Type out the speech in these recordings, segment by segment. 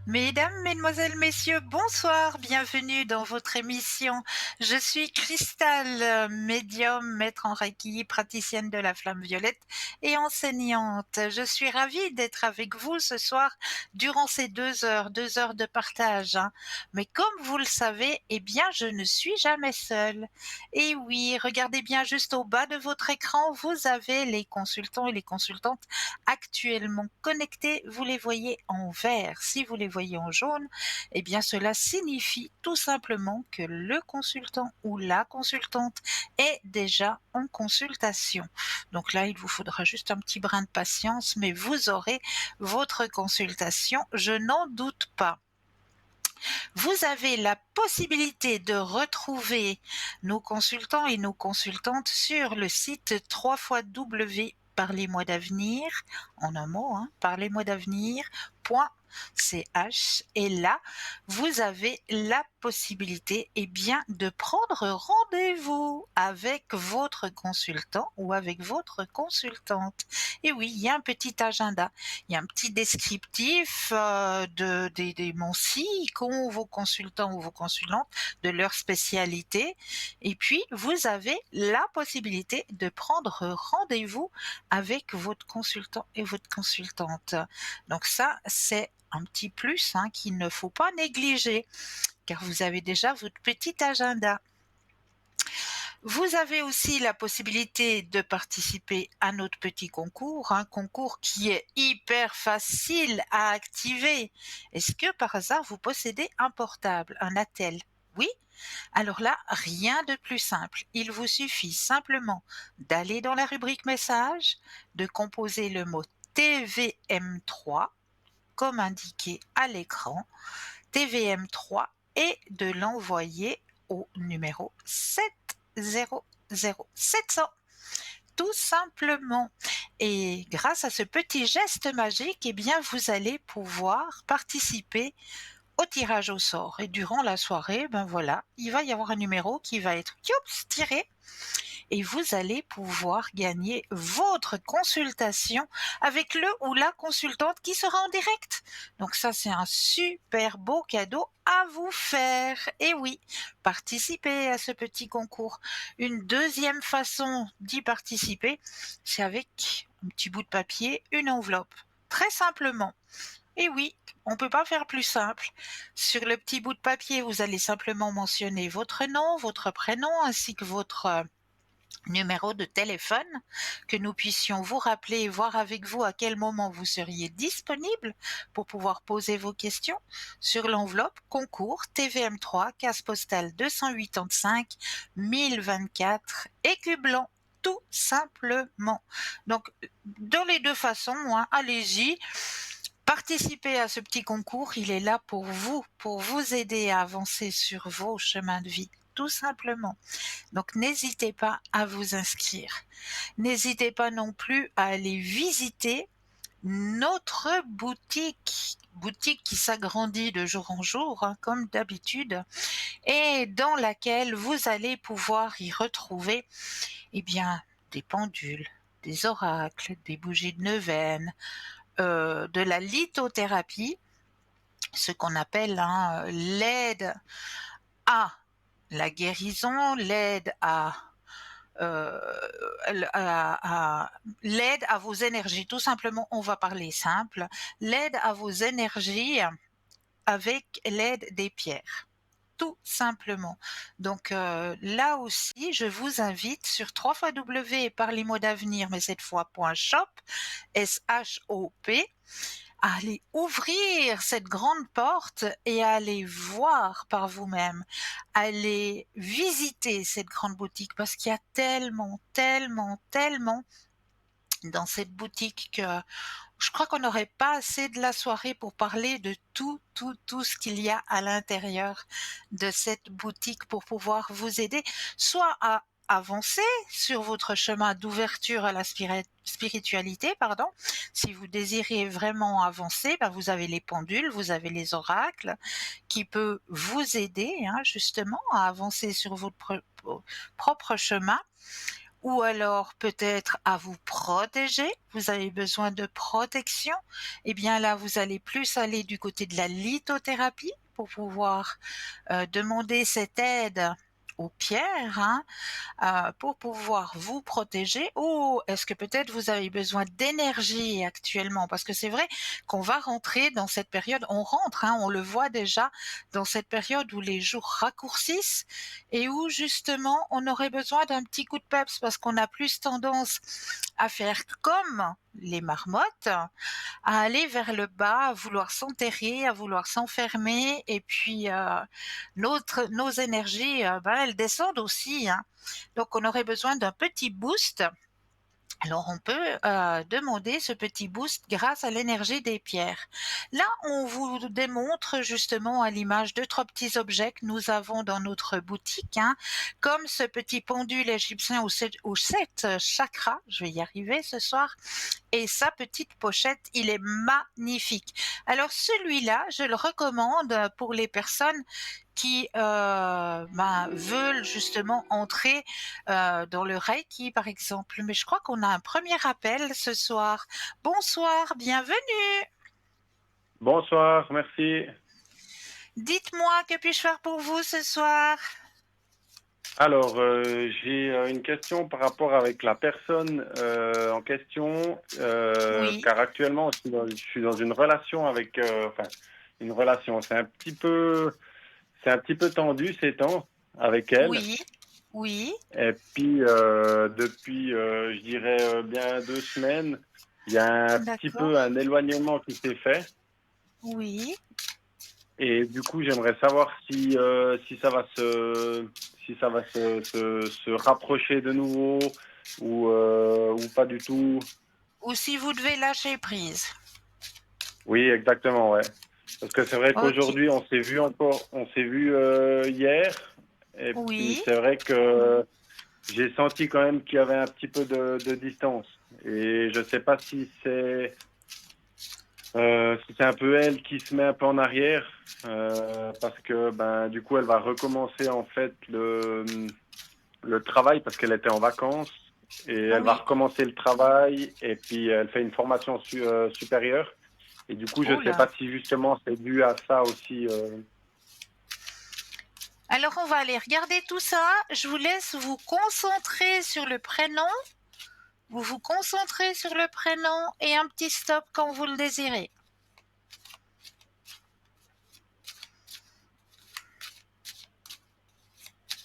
Mesdames, Mesdemoiselles, Messieurs, bonsoir, bienvenue dans votre émission. Je suis Cristal, médium, maître en Reiki, praticienne de la flamme violette et enseignante. Je suis ravie d'être avec vous ce soir durant ces 2 heures de partage, hein. Mais comme vous le savez, eh bien, je ne suis jamais seule. Et oui, regardez bien juste au bas de votre écran, vous avez les consultants et les consultantes actuellement connectés. Vous les voyez en vert. Si vous les voyez en jaune, eh bien cela signifie tout simplement que le consultant ou la consultante est déjà en consultation. Donc là, il vous faudra juste un petit brin de patience, mais vous aurez votre consultation, je n'en doute pas. Vous avez la possibilité de retrouver nos consultants et nos consultantes sur le site 3 Parlez-moi d'avenir, en un mot, hein, parlez-moi d'avenir.ch, et là, vous avez la possibilité, eh bien, de prendre rendez-vous avec votre consultant ou avec votre consultante. Et oui, il y a un petit agenda, il y a un petit descriptif des mots-ci qu'ont vos consultants ou vos consultantes, de leur spécialité. Et puis, vous avez la possibilité de prendre rendez-vous avec votre consultant et votre consultante. Donc ça, c'est un petit plus, hein, qu'il ne faut pas négliger, car vous avez déjà votre petit agenda. Vous avez aussi la possibilité de participer à notre petit concours, un concours qui est hyper facile à activer. Est-ce que par hasard vous possédez un portable, un attel? Oui? Alors là, rien de plus simple. Il vous suffit simplement d'aller dans la rubrique message, de composer le mot TVM3 comme indiqué à l'écran, TVM3, et de l'envoyer au numéro 700 tout simplement. Et grâce à ce petit geste magique, eh bien, vous allez pouvoir participer au tirage au sort. Et durant la soirée, ben voilà, il va y avoir un numéro qui va être tiré, et vous allez pouvoir gagner votre consultation avec le ou la consultante qui sera en direct. Donc ça, c'est un super beau cadeau à vous faire. Et oui, participez à ce petit concours. Une deuxième façon d'y participer, c'est avec un petit bout de papier, une enveloppe. Très simplement. Et oui, on ne peut pas faire plus simple. Sur le petit bout de papier, vous allez simplement mentionner votre nom, votre prénom, ainsi que votre numéro de téléphone, que nous puissions vous rappeler et voir avec vous à quel moment vous seriez disponible pour pouvoir poser vos questions. Sur l'enveloppe concours TVM3, case postale 285 1024, écu blanc, tout simplement. Donc, dans les deux façons, hein, allez-y. Participez à ce petit concours, il est là pour vous aider à avancer sur vos chemins de vie, tout simplement. Donc n'hésitez pas à vous inscrire. N'hésitez pas non plus à aller visiter notre boutique qui s'agrandit de jour en jour, hein, comme d'habitude, et dans laquelle vous allez pouvoir y retrouver, eh bien, des pendules, des oracles, des bougies de neuvaine, de la lithothérapie, ce qu'on appelle, hein, l'aide à la guérison, euh, l'aide à vos énergies. Tout simplement, on va parler simple, l'aide à vos énergies avec l'aide des pierres. Tout simplement. Donc là aussi, je vous invite sur 3 Parlez-moi d'avenir, mais cette fois .shop, S-H-O-P, à aller ouvrir cette grande porte et à aller voir par vous-même, aller visiter cette grande boutique, parce qu'il y a tellement, tellement, tellement dans cette boutique que je crois qu'on n'aurait pas assez de la soirée pour parler de tout ce qu'il y a à l'intérieur de cette boutique pour pouvoir vous aider, soit à avancer sur votre chemin d'ouverture à la spiritualité, pardon. Si vous désirez vraiment avancer, ben vous avez les pendules, vous avez les oracles qui peuvent vous aider, hein, justement à avancer sur votre propre chemin. ou alors peut-être à vous protéger, vous avez besoin de protection, eh bien là, vous allez plus aller du côté de la lithothérapie pour pouvoir, demander cette aide aux pierres, hein, pour pouvoir vous protéger, ou est-ce que peut-être vous avez besoin d'énergie actuellement? Parce que c'est vrai qu'on va rentrer dans cette période, on rentre, hein, on le voit déjà dans cette période où les jours raccourcissent et où justement on aurait besoin d'un petit coup de peps parce qu'on a plus tendance à faire comme les marmottes, à aller vers le bas, à vouloir s'enterrer, à vouloir s'enfermer et puis, nos énergies, ben, elles descendent aussi, hein. Donc on aurait besoin d'un petit boost. Alors on peut, demander ce petit boost grâce à l'énergie des pierres. Là, on vous démontre justement à l'image 2-3 petits objets que nous avons dans notre boutique, hein, comme ce petit pendule égyptien aux 7 chakras, je vais y arriver ce soir, et sa petite pochette, il est magnifique. Alors celui-là, je le recommande pour les personnes qui ben, veulent justement entrer dans le Reiki, par exemple. Mais je crois qu'on a un premier appel ce soir. Bonsoir, bienvenue. Bonsoir, merci. Dites-moi, que puis-je faire pour vous ce soir? Alors, j'ai une question par rapport avec la personne en question, Oui, car actuellement, je suis dans une relation avec, enfin, une relation. C'est un petit peu tendu ces temps avec elle. oui, oui, Et puis, depuis, je dirais bien 2 semaines, il y a un petit d'accord, peu un éloignement qui s'est fait. oui. Et du coup, j'aimerais savoir si ça va se rapprocher de nouveau ou pas du tout. Ou si vous devez lâcher prise. Oui, exactement, ouais. Parce que c'est vrai Ok, qu'aujourd'hui, on s'est vu hier, et puis oui, c'est vrai que j'ai senti quand même qu'il y avait un petit peu de distance. Et je sais pas si c'est un peu elle qui se met un peu en arrière, parce que ben du coup elle va recommencer en fait le travail parce qu'elle était en vacances et elle va oui. recommencer le travail et puis elle fait une formation supérieure et du coup je Oh sais là. pas si justement c'est dû à ça aussi. Alors on va aller regarder tout ça. Je vous laisse vous concentrer sur le prénom. Vous vous concentrez sur le prénom et un petit stop quand vous le désirez.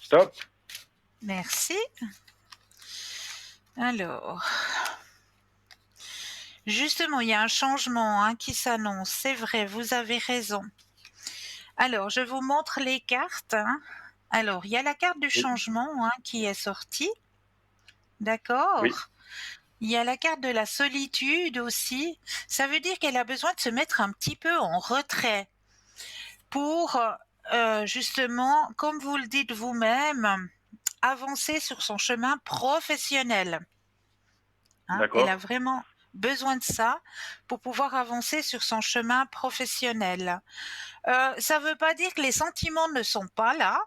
Stop. Merci. Alors, justement, il y a un changement, hein, qui s'annonce. C'est vrai, vous avez raison. Alors, je vous montre les cartes, hein. Alors, il y a la carte du Oui. changement, hein, qui est sortie. Oui. D'accord. Il y a la carte de la solitude aussi. Ça veut dire qu'elle a besoin de se mettre un petit peu en retrait pour, justement, comme vous le dites vous-même, avancer sur son chemin professionnel, hein. Elle a D'accord. vraiment besoin de ça pour pouvoir avancer sur son chemin professionnel. Ça ne veut pas dire que les sentiments ne sont pas là,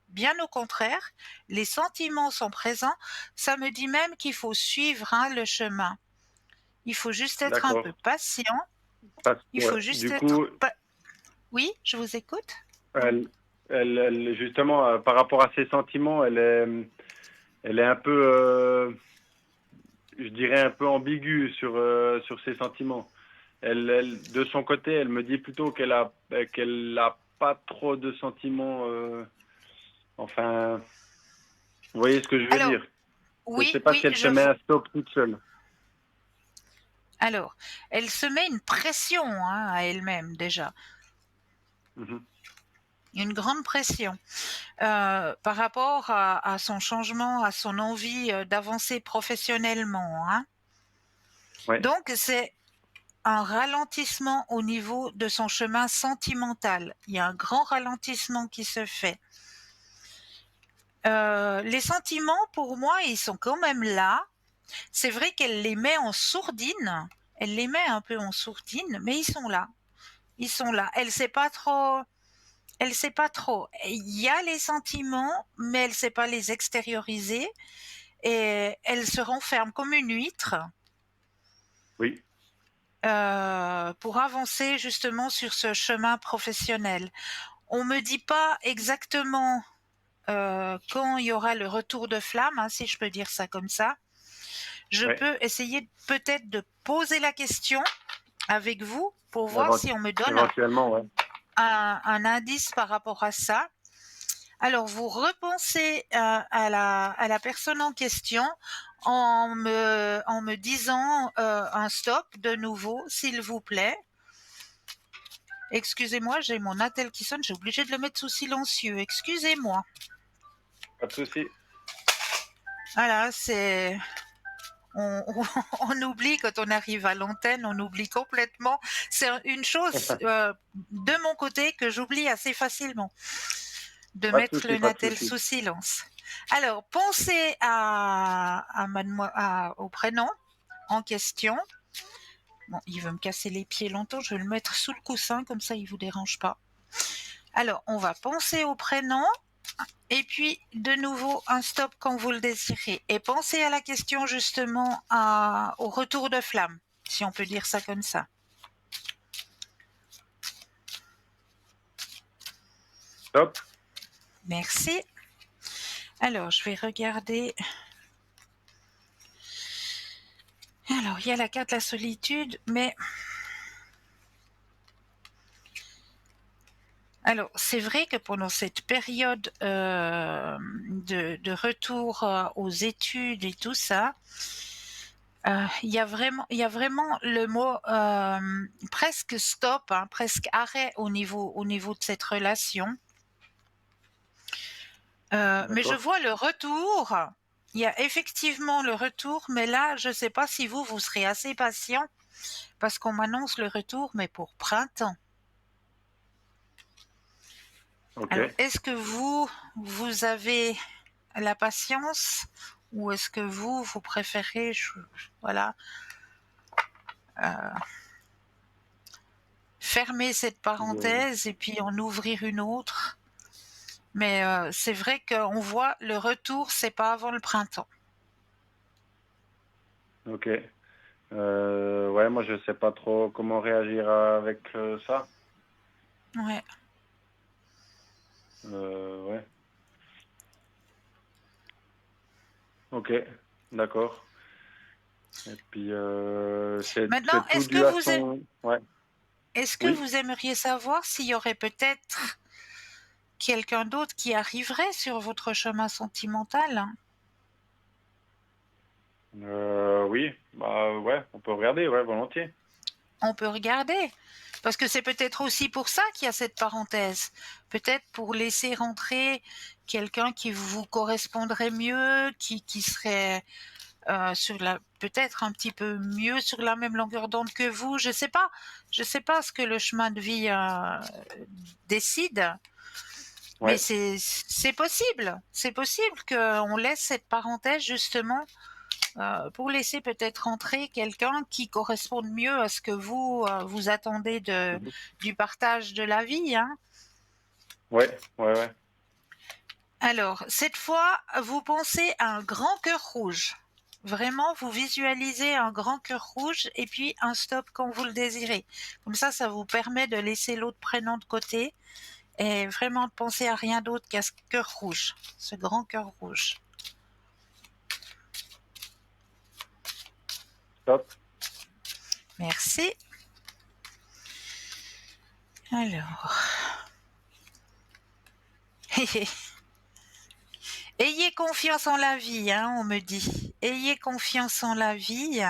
bien au contraire, les sentiments sont présents. Ça me dit même qu'il faut suivre, hein, le chemin. Il faut juste être un peu D'accord. patient, Parce il que ouais, faut juste du être coup pa oui, je vous écoute? justement par rapport à ses sentiments, elle est un peu je dirais un peu ambiguë sur ses sentiments. De son côté, elle me dit plutôt qu'elle a pas trop de sentiments. Enfin, vous voyez ce que je veux Alors dire. Je ne oui, sais pas oui, si elle je se met vois. un stop toute seule. Alors, elle se met une pression, hein, à elle-même déjà, Mhm. une grande pression, par rapport à son changement, à son envie, d'avancer professionnellement, hein. Ouais, Donc c'est un ralentissement au niveau de son chemin sentimental. Il y a un grand ralentissement qui se fait. Les sentiments, pour moi, ils sont quand même là. C'est vrai qu'elle les met en sourdine. Elle les met un peu en sourdine, mais ils sont là. Ils sont là. Elle sait pas trop. Elle sait pas trop. Il y a les sentiments, mais elle sait pas les extérioriser. et elle se renferme comme une huître Oui. pour avancer justement sur ce chemin professionnel. On me dit pas exactement quand il y aura le retour de flamme, hein, si je peux dire ça comme ça. Je Ouais. peux essayer peut-être de poser la question avec vous pour voir Évent- si on me donne Éventuellement, ouais. un indice par rapport à ça. Alors, vous repensez à la personne en question en me disant un stop de nouveau, s'il vous plaît. Excusez-moi, j'ai mon attel qui sonne, j'ai obligé de le mettre sous silencieux. Excusez-moi. Pas de souci. Voilà, c'est... On oublie quand on arrive à l'antenne, on oublie complètement. C'est une chose de mon côté que j'oublie assez facilement, de Pas de mettre souci, le pas de Natel souci. sous silence. Alors, pensez au prénom en question. Bon, il veut me casser les pieds longtemps, je vais le mettre sous le coussin, comme ça il ne vous dérange pas. Alors, on va penser au prénom. Et puis, de nouveau, un stop quand vous le désirez. Et pensez à la question justement au retour de flamme, si on peut dire ça comme ça. Top. Merci. Alors, je vais regarder. Alors, il y a la carte de la solitude, mais... Alors, c'est vrai que pendant cette période de retour aux études et tout ça, il y a vraiment le mot presque stop, hein, presque arrêt au niveau de cette relation. Mais je D'accord. vois le retour. Il y a effectivement le retour, mais là, je ne sais pas si vous serez assez patient parce qu'on m'annonce le retour, mais pour printemps. Ok. Alors, est-ce que vous avez la patience ou est-ce que vous préférez, voilà, fermer cette Euh, parenthèse et puis en ouvrir une autre? Mais c'est vrai qu'on voit le retour, c'est pas avant le printemps. Ok. Ouais, moi, je sais pas trop comment réagir avec ça. Ouais. Ouais. Ok. D'accord. Et puis, Maintenant, c'est tout dû à son... Ouais. est-ce que Oui. vous aimeriez savoir s'il y aurait peut-être quelqu'un d'autre qui arriverait sur votre chemin sentimental? Oui. Bah, ouais, on peut regarder, ouais, volontiers. On peut regarder. Parce que c'est peut-être aussi pour ça qu'il y a cette parenthèse. Peut-être pour laisser rentrer quelqu'un qui vous correspondrait mieux, qui serait peut-être un petit peu mieux sur la même longueur d'onde que vous. Je sais pas. Je sais pas ce que le chemin de vie décide. Mais Ouais. c'est possible. C'est possible qu'on laisse cette parenthèse justement pour laisser peut-être entrer quelqu'un qui corresponde mieux à ce que vous attendez Mhm. du partage de la vie, hein. Ouais, ouais, ouais. Alors, cette fois, vous pensez à un grand cœur rouge. Vraiment, vous visualisez un grand cœur rouge et puis un stop quand vous le désirez. Comme ça vous permet de laisser l'autre prénom de côté et vraiment de penser à rien d'autre qu'à ce cœur rouge, ce grand cœur rouge. Top. Merci. Alors, ayez confiance en la vie, hein, on me dit. Ayez confiance en la vie.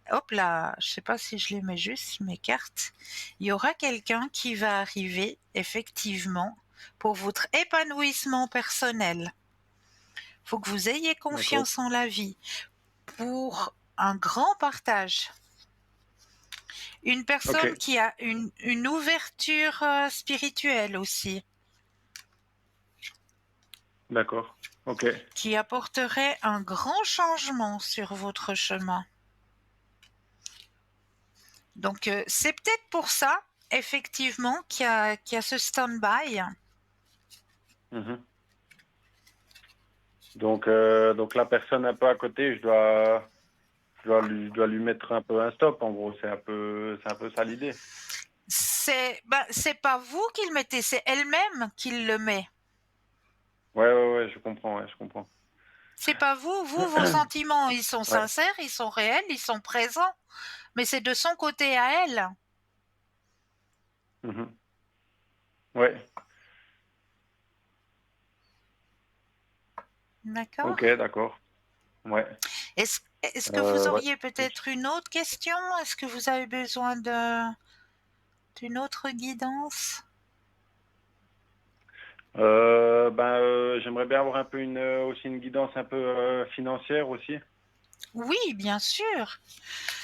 Hop là, je sais pas si je les mets juste, mes cartes. Il y aura quelqu'un qui va arriver, effectivement, pour votre épanouissement personnel. Il faut que vous ayez D'accord. confiance en la vie pour un grand partage. Une Ok. personne qui a une ouverture spirituelle aussi, D'accord. Ok. qui apporterait un grand changement sur votre chemin. Donc, c'est peut-être pour ça, effectivement, qu'il y a ce stand-by. Mhm. Donc la personne un peu à côté, je dois lui mettre un peu un stop. En gros, c'est un peu ça l'idée. C'est pas vous qui le mettez, c'est elle-même qui le met. Ouais, je comprends, ouais, je comprends. C'est pas vous. Vous, vos sentiments, ils sont Ouais. sincères, ils sont réels, ils sont présents. Mais c'est de son côté à elle. Mhm. Ouais. D'accord? Ok, d'accord. Ouais. Est-ce que vous Ouais. auriez peut-être une autre question? Est-ce que vous avez besoin d'une autre guidance? J'aimerais bien avoir un peu aussi une guidance un peu financière aussi. Oui, bien sûr.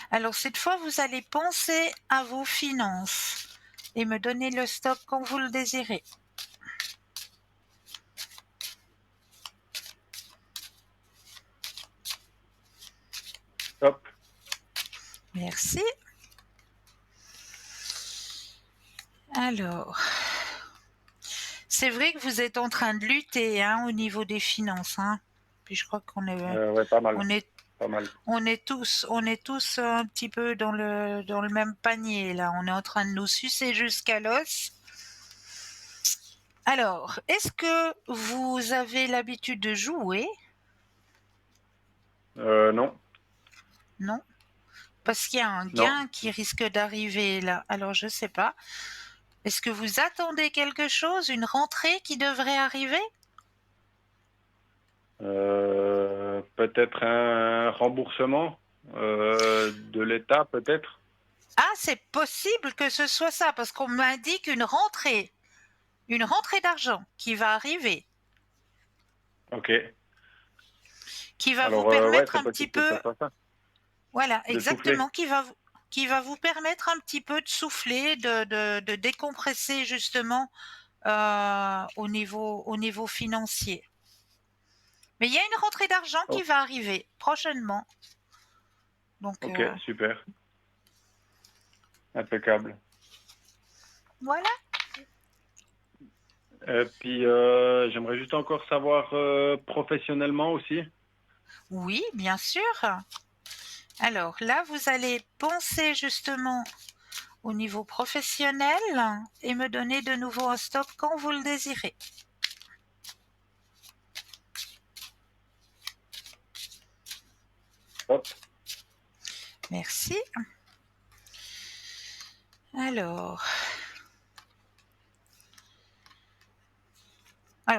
Alors cette fois, vous allez penser à vos finances et me donner le stop quand vous le désirez. Top. Merci. Alors, c'est vrai que vous êtes en train de lutter au niveau des finances. Puis je crois Ouais, pas mal, on est, pas mal. on est tous un petit peu dans le même panier là. On est en train de nous sucer jusqu'à l'os. Alors, est-ce que vous avez l'habitude de jouer? Non, Non? Parce qu'il y a un non. gain qui risque d'arriver là. Alors, je sais pas. Est-ce que vous attendez quelque chose, une rentrée qui devrait arriver? Peut-être un remboursement de l'État, peut-être. Ah, c'est possible que ce soit ça, parce qu'on m'indique une rentrée d'argent qui va arriver, Ok. qui va vous Alors, ouais, permettre c'est un petit possible que ça peu, soit ça. voilà, De souffler. exactement, qui va vous permettre un petit peu de souffler, de décompresser justement au niveau financier. Mais il y a une rentrée d'argent qui Oh, va arriver prochainement. Donc ok, super. Impeccable. voilà. Puis, j'aimerais juste encore savoir professionnellement aussi. Oui, bien sûr. Alors là, vous allez penser justement au niveau professionnel et me donner de nouveau un stop quand vous le désirez. Hop. Merci. Alors,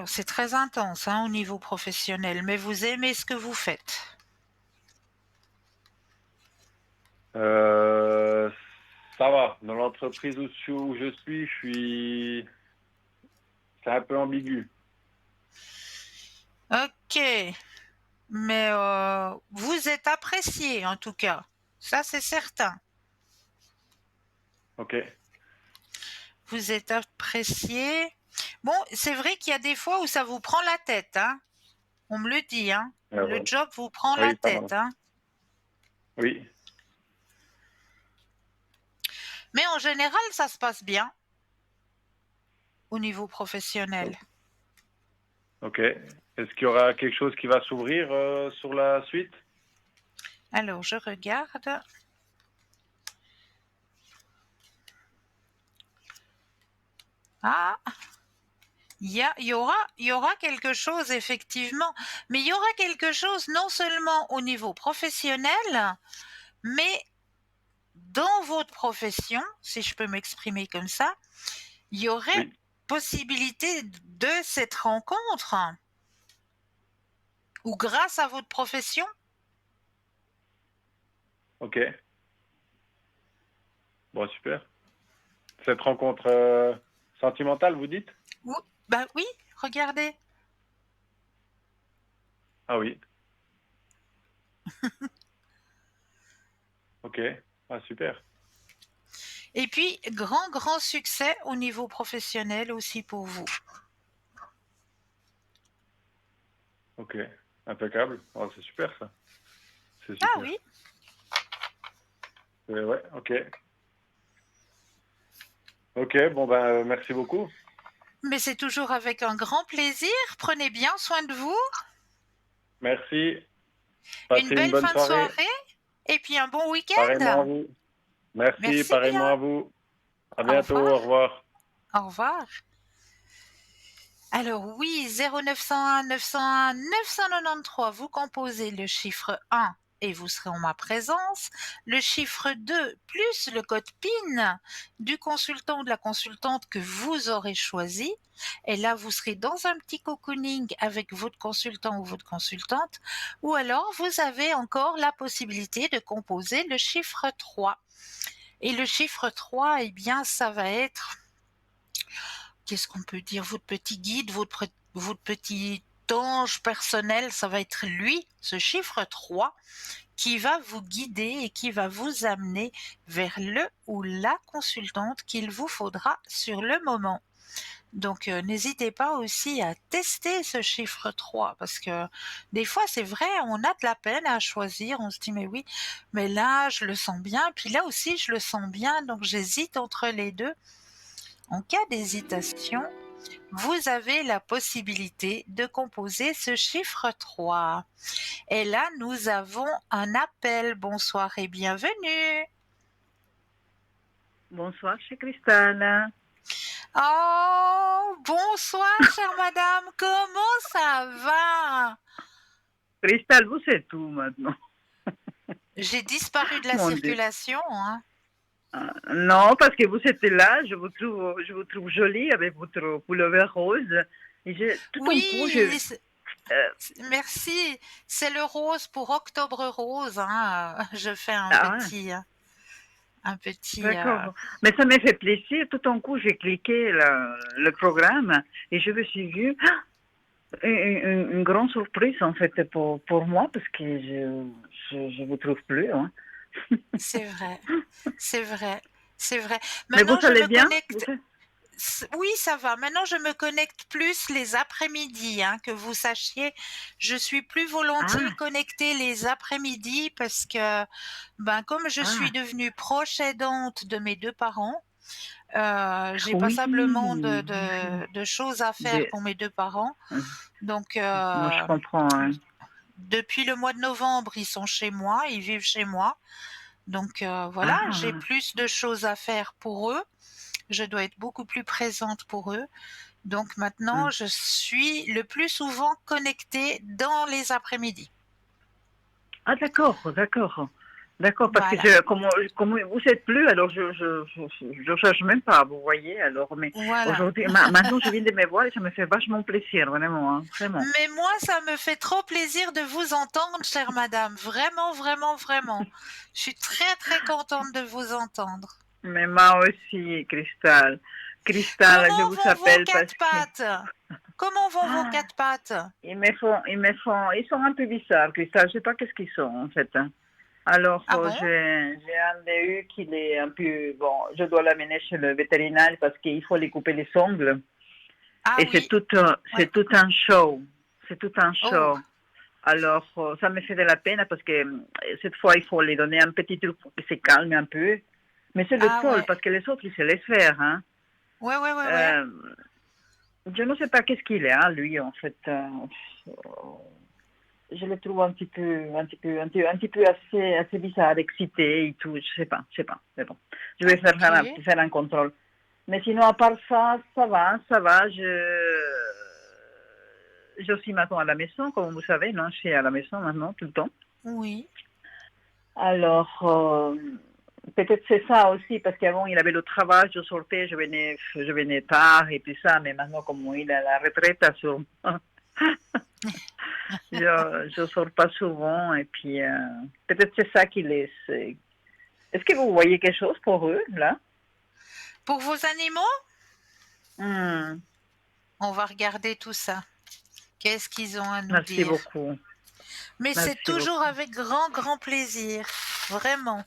c'est très intense au niveau professionnel, mais vous aimez ce que vous faites. Euh, Ça va. Dans l'entreprise où je suis, c'est un peu ambigu. Ok, mais vous êtes apprécié en tout cas. Ça, c'est certain. Ok. Vous êtes apprécié. Bon, c'est vrai qu'il y a des fois où ça vous prend la tête. On me le dit. Le Ouais. job vous prend la Oui, pas tête. mal. Oui. Mais en général, ça se passe bien au niveau professionnel. Ok. Est-ce qu'il y aura quelque chose qui va s'ouvrir sur la suite? Alors, je regarde. Ah, il y aura quelque chose effectivement, mais il y aura quelque chose non seulement au niveau professionnel, mais dans votre profession, si je peux m'exprimer comme ça, il y aurait Oui. possibilité de cette rencontre, ou grâce à votre profession. Ok. Bon, super. Cette rencontre sentimentale, vous dites? Bah oui, regardez. Ah oui. Ok. Ah, super. Et puis, grand succès au niveau professionnel aussi pour vous. Ok. Impeccable. Oh, c'est super ça. C'est Ah super. oui, Ouais, ok. Ok, bon ben merci beaucoup. mais c'est toujours avec un grand plaisir. Prenez bien soin de vous. Merci. Une Passez une belle bonne fin de soirée. soirée et puis un bon Pareillement à week-end. vous. Merci, Merci pareillement bien. à vous. À Au bientôt. revoir. Au revoir. Au revoir. Alors oui, 0901 901 993, vous composez le chiffre 1 et vous serez en ma présence. Le chiffre 2 plus le code PIN du consultant ou de la consultante que vous aurez choisi. Et là, vous serez dans un petit cocooning avec votre consultant ou votre consultante. Ou alors, vous avez encore la possibilité de composer le chiffre 3. Et le chiffre 3, eh bien, ça va être, qu'est-ce qu'on peut dire, votre petit guide, votre petit ange personnel, ça va être lui, ce chiffre 3, qui va vous guider et qui va vous amener vers le ou la consultante qu'il vous faudra sur le moment. Donc n'hésitez pas aussi à tester ce chiffre 3 parce que des fois c'est vrai, on a de la peine à choisir, on se dit mais oui, mais là je le sens bien, puis là aussi je le sens bien, donc j'hésite entre les deux. En cas d'hésitation, vous avez la possibilité de composer ce chiffre 3. Et là, nous avons un appel. Bonsoir et bienvenue. Bonsoir, chez Cristal. Oh, bonsoir, chère madame. Comment ça va? Cristal, vous êtes où maintenant? J'ai disparu de la Mon Dieu. circulation, hein. Non, parce que vous étiez là, je vous trouve jolie avec votre pullover rose. Et tout en coup, Oui, euh, merci. C'est le rose pour Octobre Rose, hein. Je fais ah, un petit. d'accord. Mais ça m'a fait plaisir. Tout en coup, j'ai cliqué le programme et je me suis vue une grande surprise en fait pour moi parce que je vous trouve plus. Hein. C'est vrai, c'est vrai, c'est vrai. Mais vous Maintenant, je allez me bien? connecte. Oui, ça va. Maintenant, je me connecte plus les après-midi, hein, que vous sachiez. Je suis plus volontiers Ah, connectée les après-midi parce que, ben, comme je suis ah, devenue proche aidante de mes deux parents, j'ai oui, passablement oui. de choses à faire De- pour mes deux parents. Donc, Moi, je comprends. Hein. depuis le mois de novembre, ils sont chez moi, ils vivent chez moi. Donc, voilà, j'ai Ah, plus de choses à faire pour eux. Je dois être beaucoup plus présente pour eux. Donc maintenant, hum. je suis le plus souvent connectée dans les après-midi. Ah, d'accord, d'accord. D'accord, parce que Voilà. comme vous êtes plus, alors je cherche même pas, vous voyez, alors, mais Voilà. aujourd'hui, maintenant, je viens de me voir et ça me fait vachement plaisir, vraiment, hein, vraiment. Mais moi, ça me fait trop plaisir de vous entendre, chère madame. Vraiment, vraiment, vraiment. Je suis très, très contente de vous entendre. Mais moi aussi, Cristal. Cristal, je Comment vous vont vos appelle parce quatre que, pattes? Comment vont vos ah, quatre pattes? ils sont un peu bizarres, Cristal, je sais pas qu'est-ce qu'ils sont, en fait. Hein. Alors, Ah bon? j'ai un de eux qui est un peu, bon, je dois l'amener chez le vétérinaire parce qu'il faut lui couper les ongles. Ah Et oui. c'est Ouais. tout un show. C'est tout un Oh. show. Alors, ça me fait de la peine parce que cette fois, il faut lui donner un petit truc pour qu'il se calme un peu. Mais c'est le Ah seul ouais. parce que les autres, ils se laissent faire. Hein. Ouais, ouais, ouais, ouais. Euh, je ne sais pas qu'est-ce qu'il est, hein, lui, en fait. Je le trouve un petit peu assez bizarre, excité et tout. Je sais pas. Mais bon, je vais Ok. faire un contrôle. Mais sinon, à part ça, ça va. Je suis maintenant à la maison, comme vous savez, non, je suis à la maison maintenant, tout le temps. Oui. Alors, peut-être c'est ça aussi, parce qu'avant, il avait le travail, je sortais, je venais tard et tout ça, mais maintenant, comme il a la retraite, sûrement, je sors pas souvent, et puis, peut-être c'est ça qui laisse. Est-ce que vous voyez quelque chose pour eux, là? Pour vos animaux, Hmm, on va regarder tout ça. Qu'est-ce qu'ils ont à nous merci dire? beaucoup. Mais c'est Merci toujours beaucoup. avec grand, grand plaisir. Vraiment.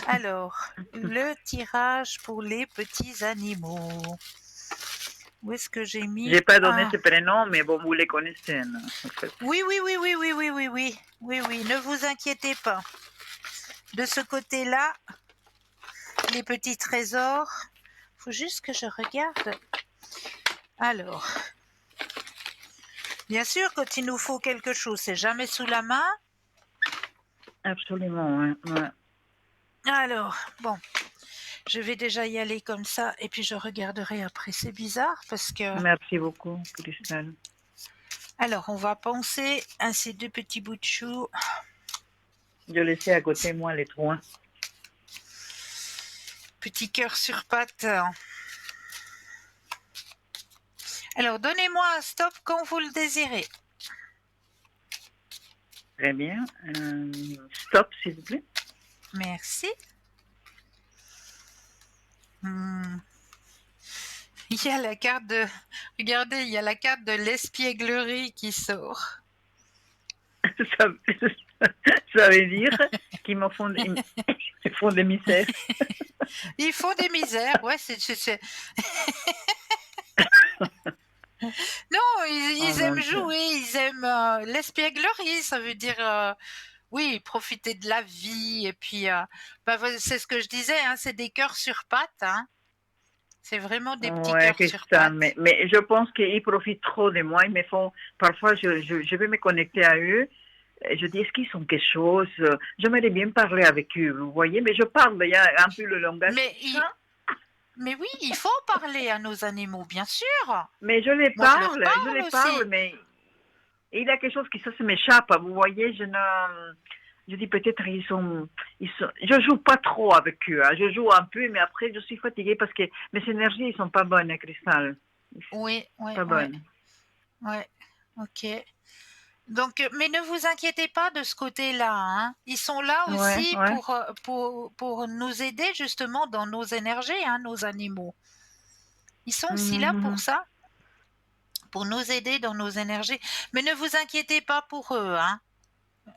Alors, le tirage pour les petits animaux. Où est-ce que j'ai mis? J'ai pas donné Ah, ce prénom, mais bon, vous les connaissez, non, en fait. oui, oui, oui, oui, oui, oui, oui, oui. Oui, oui, ne vous inquiétez pas. De ce côté-là, les petits trésors. Faut juste que je regarde. Alors, Bien sûr, quand il nous faut quelque chose, c'est jamais sous la main. Absolument, ouais. Alors, bon, je vais déjà y aller comme ça et puis je regarderai après. C'est bizarre parce que... Merci beaucoup, Christelle. Alors, on va penser à ces 2 petits bouts de chou. Je laissais à côté, moi, les 3. Petit cœur sur patte. Alors, donnez-moi un stop quand vous le désirez. Très bien. Stop, s'il vous plaît. Merci. Il y a la carte de... Regardez, il y a la carte de l'espièglerie qui sort. Ça veut dire qu'ils me font, ils font des misères. Ils font des misères, ouais, Non, ils aiment jouer, ils aiment l'espièglerie, ça veut dire, oui, profiter de la vie, et puis, c'est ce que je disais, hein, c'est des cœurs sur pattes, hein. C'est vraiment des petits cœurs sur pattes. Mais je pense qu'ils profitent trop de moi, ils me font, parfois je vais me connecter à eux, et je dis, est-ce qu'ils sont quelque chose? J'aimerais bien parler avec eux, vous voyez, mais je parle, il y a un peu le langage. Mais oui, il faut parler à nos animaux, bien sûr. Mais je les parle, mais il y a quelque chose qui ça m'échappe, vous voyez, je dis peut-être je joue pas trop avec eux, hein. Je joue un peu, mais après je suis fatiguée parce que mes énergies ils sont pas bonnes, Cristal. Oui, pas bonnes. Ouais, ok. Donc, mais ne vous inquiétez pas de ce côté-là, hein. Ils sont là aussi pour nous aider justement dans nos énergies, hein, nos animaux. Ils sont aussi là pour ça, pour nous aider dans nos énergies. Mais ne vous inquiétez pas pour eux, hein.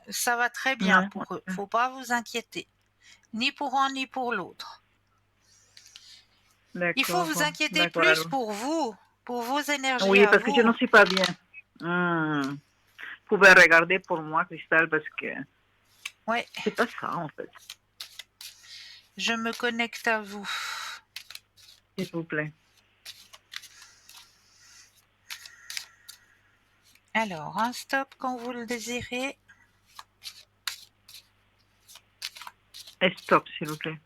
Ça va très bien pour eux. Faut pas vous inquiéter, ni pour un ni pour l'autre. Il faut vous inquiéter plus pour vous, pour vos énergies. Oui, parce que je ne suis pas bien. Vous pouvez regarder pour moi, Cristal, parce que c'est pas ça en fait. Je me connecte à vous. S'il vous plaît. Alors, un stop quand vous le désirez. Et stop, s'il vous plaît.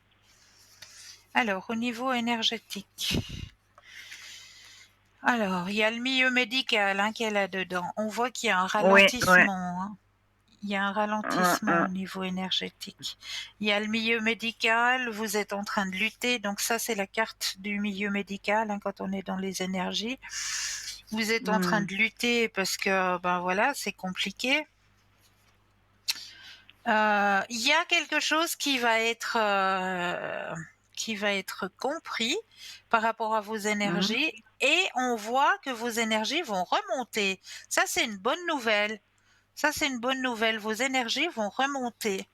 Alors, au niveau énergétique. Alors, il y a le milieu médical qui est là-dedans. On voit qu'il y a un ralentissement. Hein. Il y a un ralentissement au niveau énergétique. Il y a le milieu médical, vous êtes en train de lutter. Donc ça, c'est la carte du milieu médical quand on est dans les énergies. Vous êtes en train de lutter parce que, c'est compliqué. Il y a quelque chose qui va être compris par rapport à vos énergies et on voit que vos énergies vont remonter. Ça, c'est une bonne nouvelle. Vos énergies vont remonter.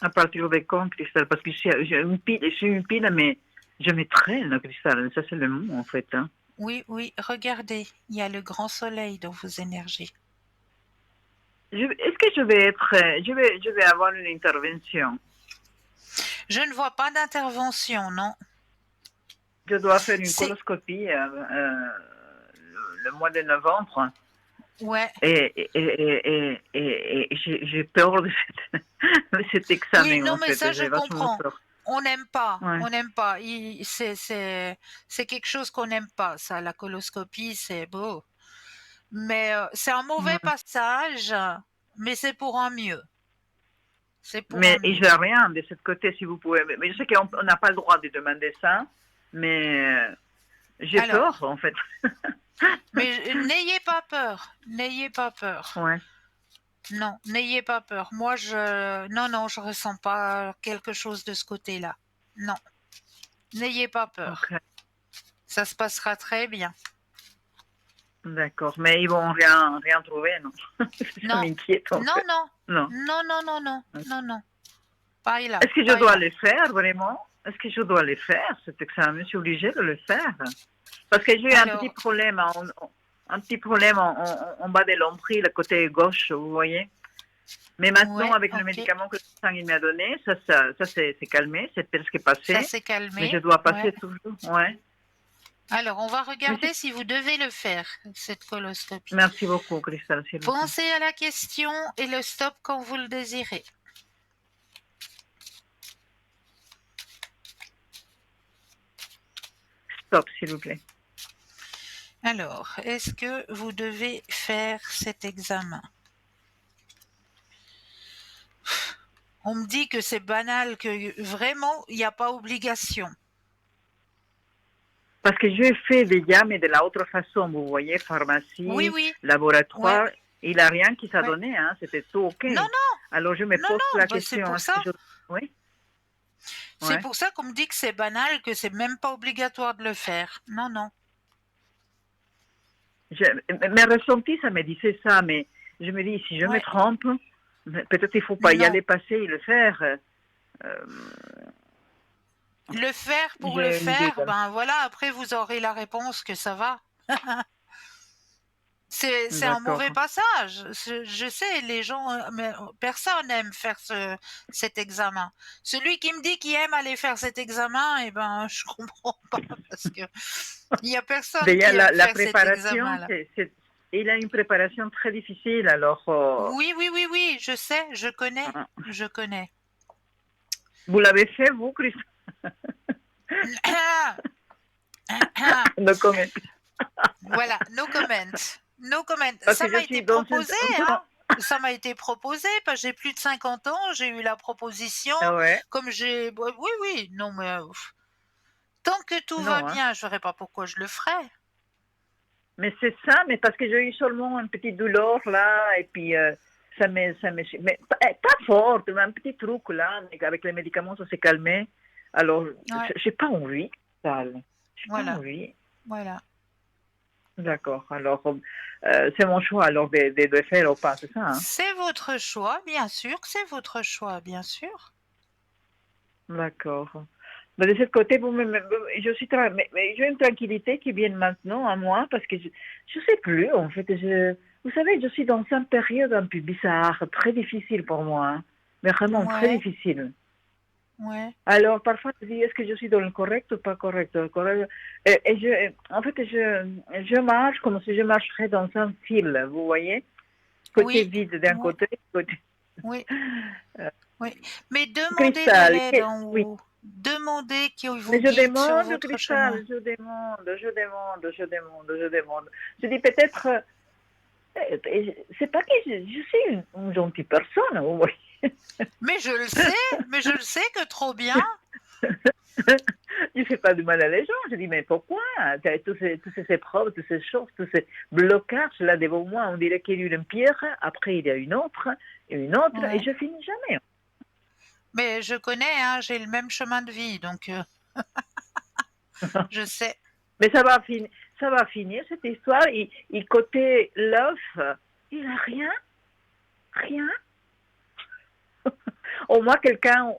À partir de quand, Cristal? Parce que j'ai une pile, mais je me traîne, Cristal. Ça, c'est le mot, en fait. Hein. Oui, regardez. Il y a le grand soleil dans vos énergies. Est-ce que je vais avoir une intervention? Je ne vois pas d'intervention, non. Je dois faire une coloscopie le mois de novembre. Ouais. Et j'ai peur de cet examen. Oui, non, en mais fait. ça, je comprends. Peur. On n'aime pas. On n'aime pas. C'est quelque chose qu'on n'aime pas, ça. La coloscopie, c'est beau. Mais c'est un mauvais passage, mais c'est pour un mieux. Mais je n'ai rien de ce côté, si vous pouvez. Mais je sais qu'on n'a pas le droit de demander ça, mais j'ai peur, en fait. Mais n'ayez pas peur. N'ayez pas peur. Ouais. Non, n'ayez pas peur. Moi, je ressens pas quelque chose de ce côté-là. Non. N'ayez pas peur. Okay. Ça se passera très bien. D'accord, mais ils vont rien trouver, non? Ça m'inquiète. Non. Pas là. Est-ce que je dois le faire, vraiment? Est-ce que je dois le faire, cet examen? Je suis obligée de le faire. Parce que j'ai eu un petit problème en bas de l'ombril, le côté gauche, vous voyez? Mais maintenant, avec le médicament que le médecin il m'a donné, ça s'est calmé, c'est presque passé. Ça s'est calmé. Mais je dois passer toujours, Alors, on va Mais regarder si vous devez le faire, cette coloscopie. merci beaucoup, Christelle, s'il vous plaît. Pensez à la question et le stop quand vous le désirez. Stop, s'il vous plaît. Alors, est-ce que vous devez faire cet examen? On me dit que c'est banal, que vraiment, il n'y a pas obligation. Parce que j'ai fait déjà, mais de la autre façon, vous voyez, pharmacie, Oui, oui, laboratoire, ouais, il n'y a rien qui s'est ouais. donné, hein, c'était tout OK. Non, Alors je me non, pose non, la bah, c'est question, pour est-ce que ça. je... Oui, C'est ouais. pour ça qu'on me dit que c'est banal, que c'est même pas obligatoire de le faire. Non, non. Mes ressentis, ça me disait ça, mais je me dis, si je me Ouais. trompe, peut-être il ne faut pas y Non. aller passer et le faire. Le faire pour le J'ai une idée. faire, ben voilà, après vous aurez la réponse que ça va. C'est un D'accord. mauvais passage. Je sais, les gens, mais personne n'aime faire cet examen. Celui qui me dit qu'il aime aller faire cet examen, eh ben, je comprends pas parce que il y a personne Déjà, qui aime la faire cet préparation, examen-là. il a une préparation très difficile, alors Oui, oui, oui, oui, je sais, je connais, je connais. vous l'avez fait, vous, Christophe? No comment. Voilà, no comment. No comment. Parce Ça que m'a je été suis dans proposé, hein. Ça m'a été proposé, parce que j'ai plus de 50 ans, j'ai eu la proposition, Ah ouais, comme j'ai... Oui, oui, non, mais... tant que tout va non, hein. bien, je ne verrai pas pourquoi je le ferais. Mais c'est ça, mais parce que j'ai eu seulement une petite douleur là, et puis mais pas forte, mais un petit truc là, mais avec les médicaments ça s'est calmé. Alors, Ouais, j'ai pas envie, ça. J'ai pas voilà, envie. voilà. D'accord. Alors, c'est mon choix alors de le faire ou pas, c'est ça, hein? C'est votre choix, bien sûr que c'est votre choix, bien sûr. D'accord. Mais de ce côté, je suis mais j'ai une tranquillité qui vient maintenant à moi parce que je sais plus, en fait. Vous savez, je suis dans une période un peu bizarre, très difficile pour moi, hein, mais vraiment très Ouais, difficile. ouais. Alors, parfois, je dis, est-ce que je suis dans le correct ou pas correct? En fait, je marche comme si je marcherais dans un fil, vous voyez? Côté Oui, vide d'un oui, côté, côté... oui, Euh, oui. Mais demandez de Cristal, l'aide en oui. haut. Demandez qu'il Mais vous je guide sur demande, votre chemin. Cristal, je demande. Je dis peut-être, c'est pas que je suis une gentille personne, vous voyez. Mais je le sais que trop bien. Je fais pas du mal à les gens. Je dis, mais pourquoi? Tous ces épreuves, toutes ces choses, tous ces blocages là devant moi, on dirait qu'il y a eu une pierre, après il y a une autre, et Ouais. je finis jamais. Mais je connais, hein, j'ai le même chemin de vie, donc je sais. Mais ça va finir cette histoire. Et côté l'œuf, il n'a rien, rien. Au moins quelqu'un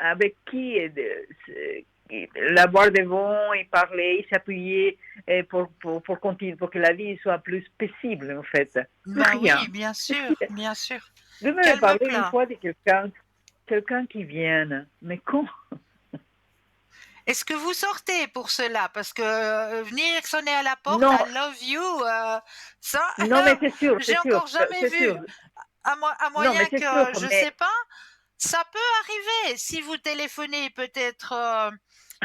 avec qui l'avoir devant et parler, et s'appuyer pour continuer, pour que la vie soit plus paisible en fait. Mais Ben oui, rien. bien sûr, bien sûr. Je me Calme parler une plat. fois de quelqu'un qui vienne. Mais quand? Est-ce que vous sortez pour cela? Parce que venir sonner à la porte, Non, I love you, ça, non, mais j'ai encore jamais c'est sûr. vu. À Non, mais moyen c'est sûr, que, je mais sais pas, ça peut arriver. Si vous téléphonez peut-être,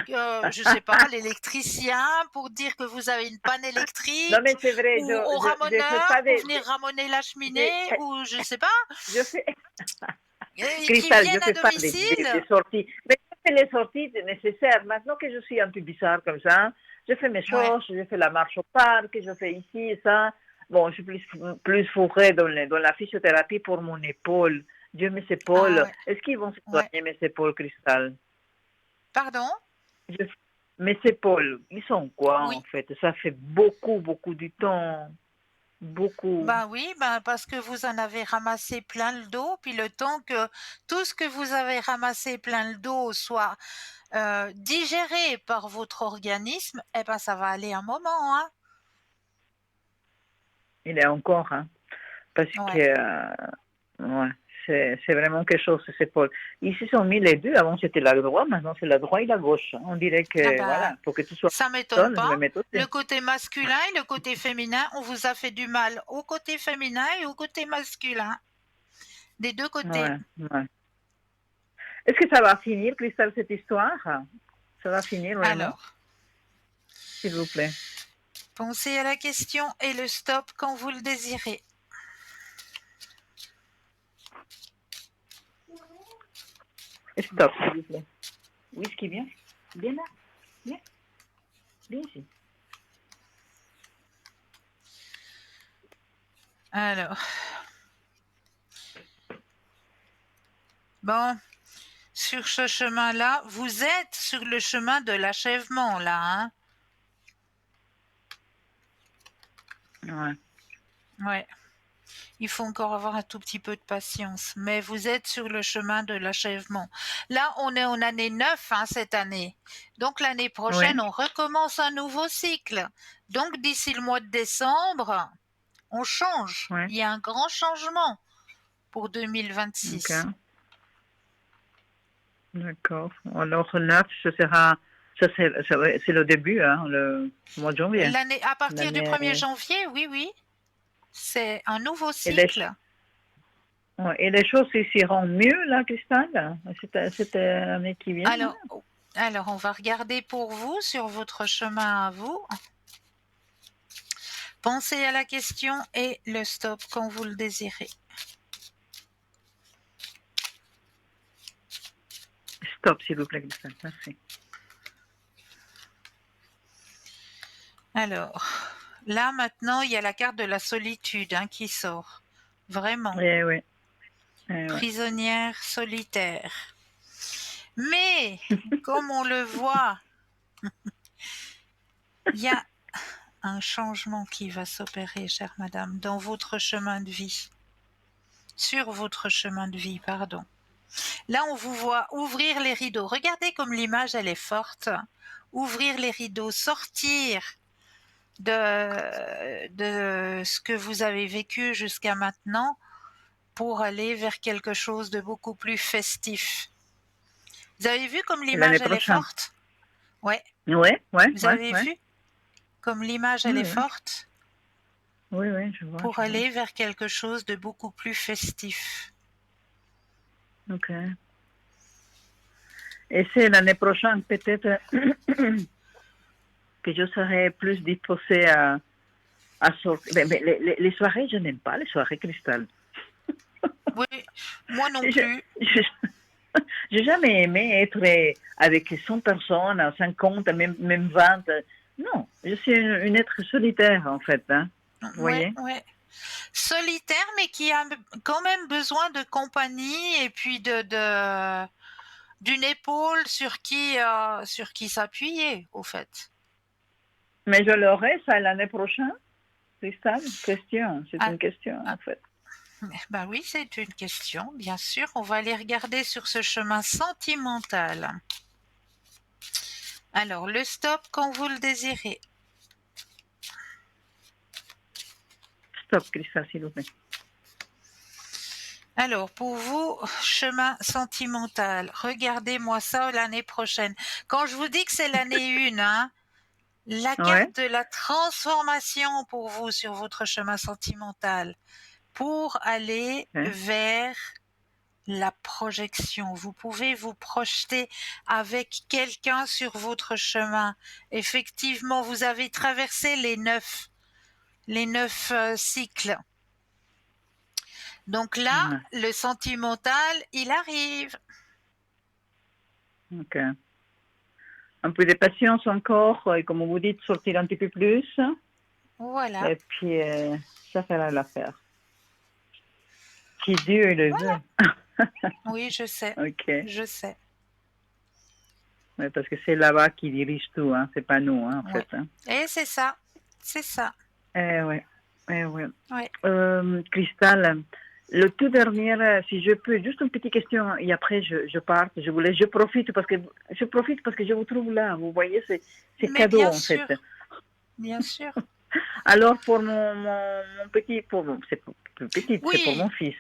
je sais pas, l'électricien pour dire que vous avez une panne non, électrique, mais c'est vrai, ou au je fais pas ramoneur pour venir ramoner la cheminée, je, ou je sais pas, je fais, et qui Cristal, je viennent à fais pas domicile. des sorties. Mais je fais les sorties nécessaires. Maintenant que je suis un peu bizarre comme ça, je fais mes Ouais. choses, je fais la marche au parc, je fais ici et ça. Bon, je suis plus fourrée dans la physiothérapie pour mon épaule. Dieu, mes Ah épaules. ouais, Est-ce qu'ils vont se ouais. soigner, mes épaules, Cristal? Pardon? Je- Mes épaules, ils sont quoi en Oui. fait? Ça fait beaucoup, beaucoup du temps. Beaucoup. Ben oui, ben parce que vous en avez ramassé plein le dos, puis le temps que tout ce que vous avez ramassé plein le dos soit digéré par votre organisme, eh ben ça va aller un moment, hein. Il est encore, hein. Parce que, Ouais. ouais, c'est vraiment quelque chose, c'est pas... Ils se sont mis les deux, avant c'était la droite, maintenant c'est la droite et la gauche. On dirait Ah que, bah, voilà, pour que tout soit ça m'étonne seul, je pas. vais mettre Le aussi. côté masculin et le côté féminin, on vous a fait du mal au côté féminin et au côté masculin, des deux côtés. Ouais, ouais. Est-ce que ça va finir, Christelle, cette histoire? Ça va finir vraiment, Alors, s'il vous plaît. pensez à la question et le stop quand vous le désirez. Stop, s'il vous plaît. Whisky, viens. Viens là. Viens. Viens ici. Alors, bon, sur ce chemin-là, vous êtes sur le chemin de l'achèvement, là, hein? Ouais. Ouais. Il faut encore avoir un tout petit peu de patience, mais vous êtes sur le chemin de l'achèvement. Là, on est en année 9, hein, cette année. Donc, l'année prochaine, Oui. on recommence un nouveau cycle. Donc, d'ici le mois de décembre, on change. Ouais. Il y a un grand changement pour Ok. 2026. D'accord. Alors, 9, ce sera... Ça, c'est le début, hein, le mois de janvier. L'année, à partir du 1er L'année... janvier, oui, oui, c'est un nouveau Et les, cycle. ouais, et les choses iront mieux, là, Christelle, cette année qui vient? Alors, on va regarder pour vous, sur votre chemin à vous. Pensez à la question et le stop quand vous le désirez. Stop, s'il vous plaît, Christelle. Merci. Alors, là maintenant, il y a la carte de la solitude, hein, qui sort. Vraiment. Eh oui. Eh oui. Prisonnière solitaire. Mais, comme on le voit, il y a un changement qui va s'opérer, chère madame, dans votre chemin de vie. Sur votre chemin de vie, pardon. Là, on vous voit ouvrir les rideaux. Regardez comme l'image, elle est forte. Ouvrir les rideaux, sortir de ce que vous avez vécu jusqu'à maintenant pour aller vers quelque chose de beaucoup plus festif. Vous avez vu comme Et l'année l'image, elle est prochaine? forte? Ouais. Oui, oui, Vous oui, avez oui. vu comme l'image, Oui, elle est oui. forte Oui, oui, je vois. pour aller vers quelque chose de beaucoup plus festif. Ok. Et c'est l'année prochaine, peut-être, que je serai plus disposée à sortir. Mais les soirées, je n'aime pas les soirées cristal. Oui, moi non Je plus. j'ai jamais aimé être avec 100 personnes, 50, même 20. Non, je suis une être solitaire, en fait. Hein. Vous Ouais, voyez? ouais. Solitaire, mais qui a quand même besoin de compagnie et puis d'une épaule sur qui s'appuyer, au fait. Mais je l'aurai, ça, l'année prochaine. C'est ça, question. C'est Ah, une question, ah, en fait. ben oui, c'est une question, bien sûr. On va aller regarder sur ce chemin sentimental. Alors, le stop quand vous le désirez. Stop, Christelle, s'il vous plaît. Alors, pour vous, chemin sentimental, regardez-moi ça l'année prochaine. Quand je vous dis que c'est l'année 1, hein, la Ouais. carte de la transformation pour vous sur votre chemin sentimental, pour aller Hein. vers la projection. Vous pouvez vous projeter avec quelqu'un sur votre chemin. Effectivement, vous avez traversé les neuf cycles. Donc là, Ouais. le sentimental, il arrive. Ok. Un peu de patience encore, et comme vous dites, sortir un petit peu plus. Voilà. Et puis, ça fera l'affaire. Si Dieu le Voilà. veut. Oui, je sais. Ok. Je sais. Ouais, parce que c'est là-bas qui dirige tout, hein. C'est pas nous, hein, en Ouais. fait. Hein. Et c'est ça. C'est ça. Ouais. Ouais. Ouais. Cristal, le tout dernier, si je peux, juste une petite question, et après je parte, je profite parce que je vous trouve là, vous voyez, c'est Mais cadeau bien en fait. sûr. Bien sûr. Alors pour mon petit, c'est plus petit, c'est pour Oui. mon fils.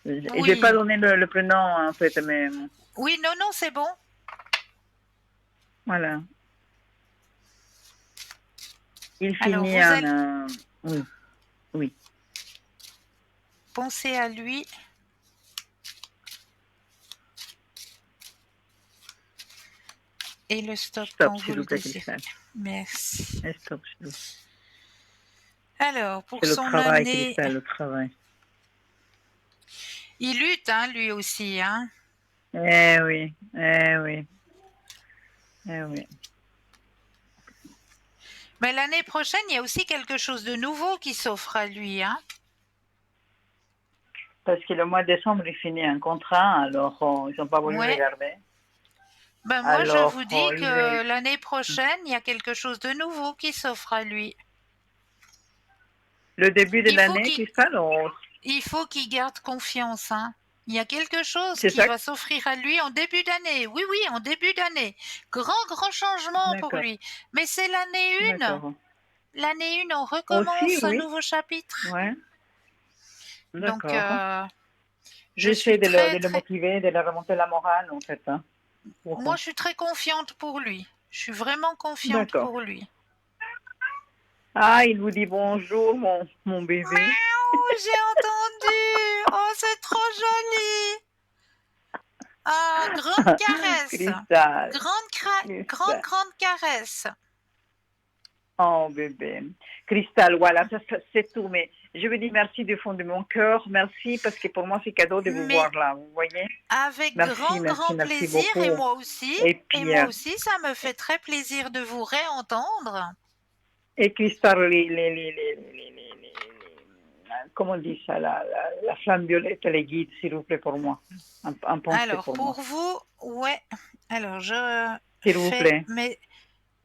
Je n'ai pas Oui. donné le prénom, en fait, mais Oui, non, non, c'est bon. voilà. Il Alors, finit vous en... allez oui, oui. penser à lui. Et le stop Stop, quand vous s'il le vous plaît, désirez. Cristal. Merci. Stop, s'il vous plaît. Alors, pour C'est le son travail, année, Cristal, le travail. il lutte, hein, lui aussi, hein. Eh oui, eh oui, eh oui. Mais l'année prochaine, il y a aussi quelque chose de nouveau qui s'offre à lui, hein. Parce que le mois de décembre, il finit un contrat, alors ils n'ont pas voulu Ouais. regarder. Ben moi, je Alors, vous dis il est... que l'année prochaine, il y a quelque chose de nouveau qui s'offre à lui. Le début de Il faut l'année, qu'il, Cristal, il faut qu'il garde confiance, hein. Il y a quelque chose c'est qui ça? va s'offrir à lui en début d'année. Oui, oui, en début d'année. Grand, grand changement pour D'accord, lui. Mais c'est l'année 1. d'accord. L'année 1, on Aussi, recommence un oui, nouveau chapitre. ouais, Donc, d'accord. je suis J'essaie très, de le très... motiver, de le remonter la morale, en fait. Hein, Moi, pour... je suis très confiante pour lui. Je suis vraiment confiante D'accord. pour lui. Ah, il vous dit bonjour, mon bébé. Miaou, j'ai entendu. Oh, c'est trop joli. Ah, grande caresse. Cristal, Grande, Cristal. grande caresse. Oh, bébé. Cristal, voilà, ça, c'est tout. Mais je vous dis merci du fond de mon cœur. Merci parce que pour moi, c'est cadeau de vous Mais voir là. Vous voyez? avec Merci, grand, merci, grand merci plaisir. beaucoup. Et Et puis, moi aussi, ça me fait très plaisir de vous réentendre. et Cristal, comment on dit ça, la flamme violette, les guides, s'il vous plaît, pour moi. Un pensée Alors, pour moi. pour vous, ouais. Alors, je S'il vous fais, plaît. mais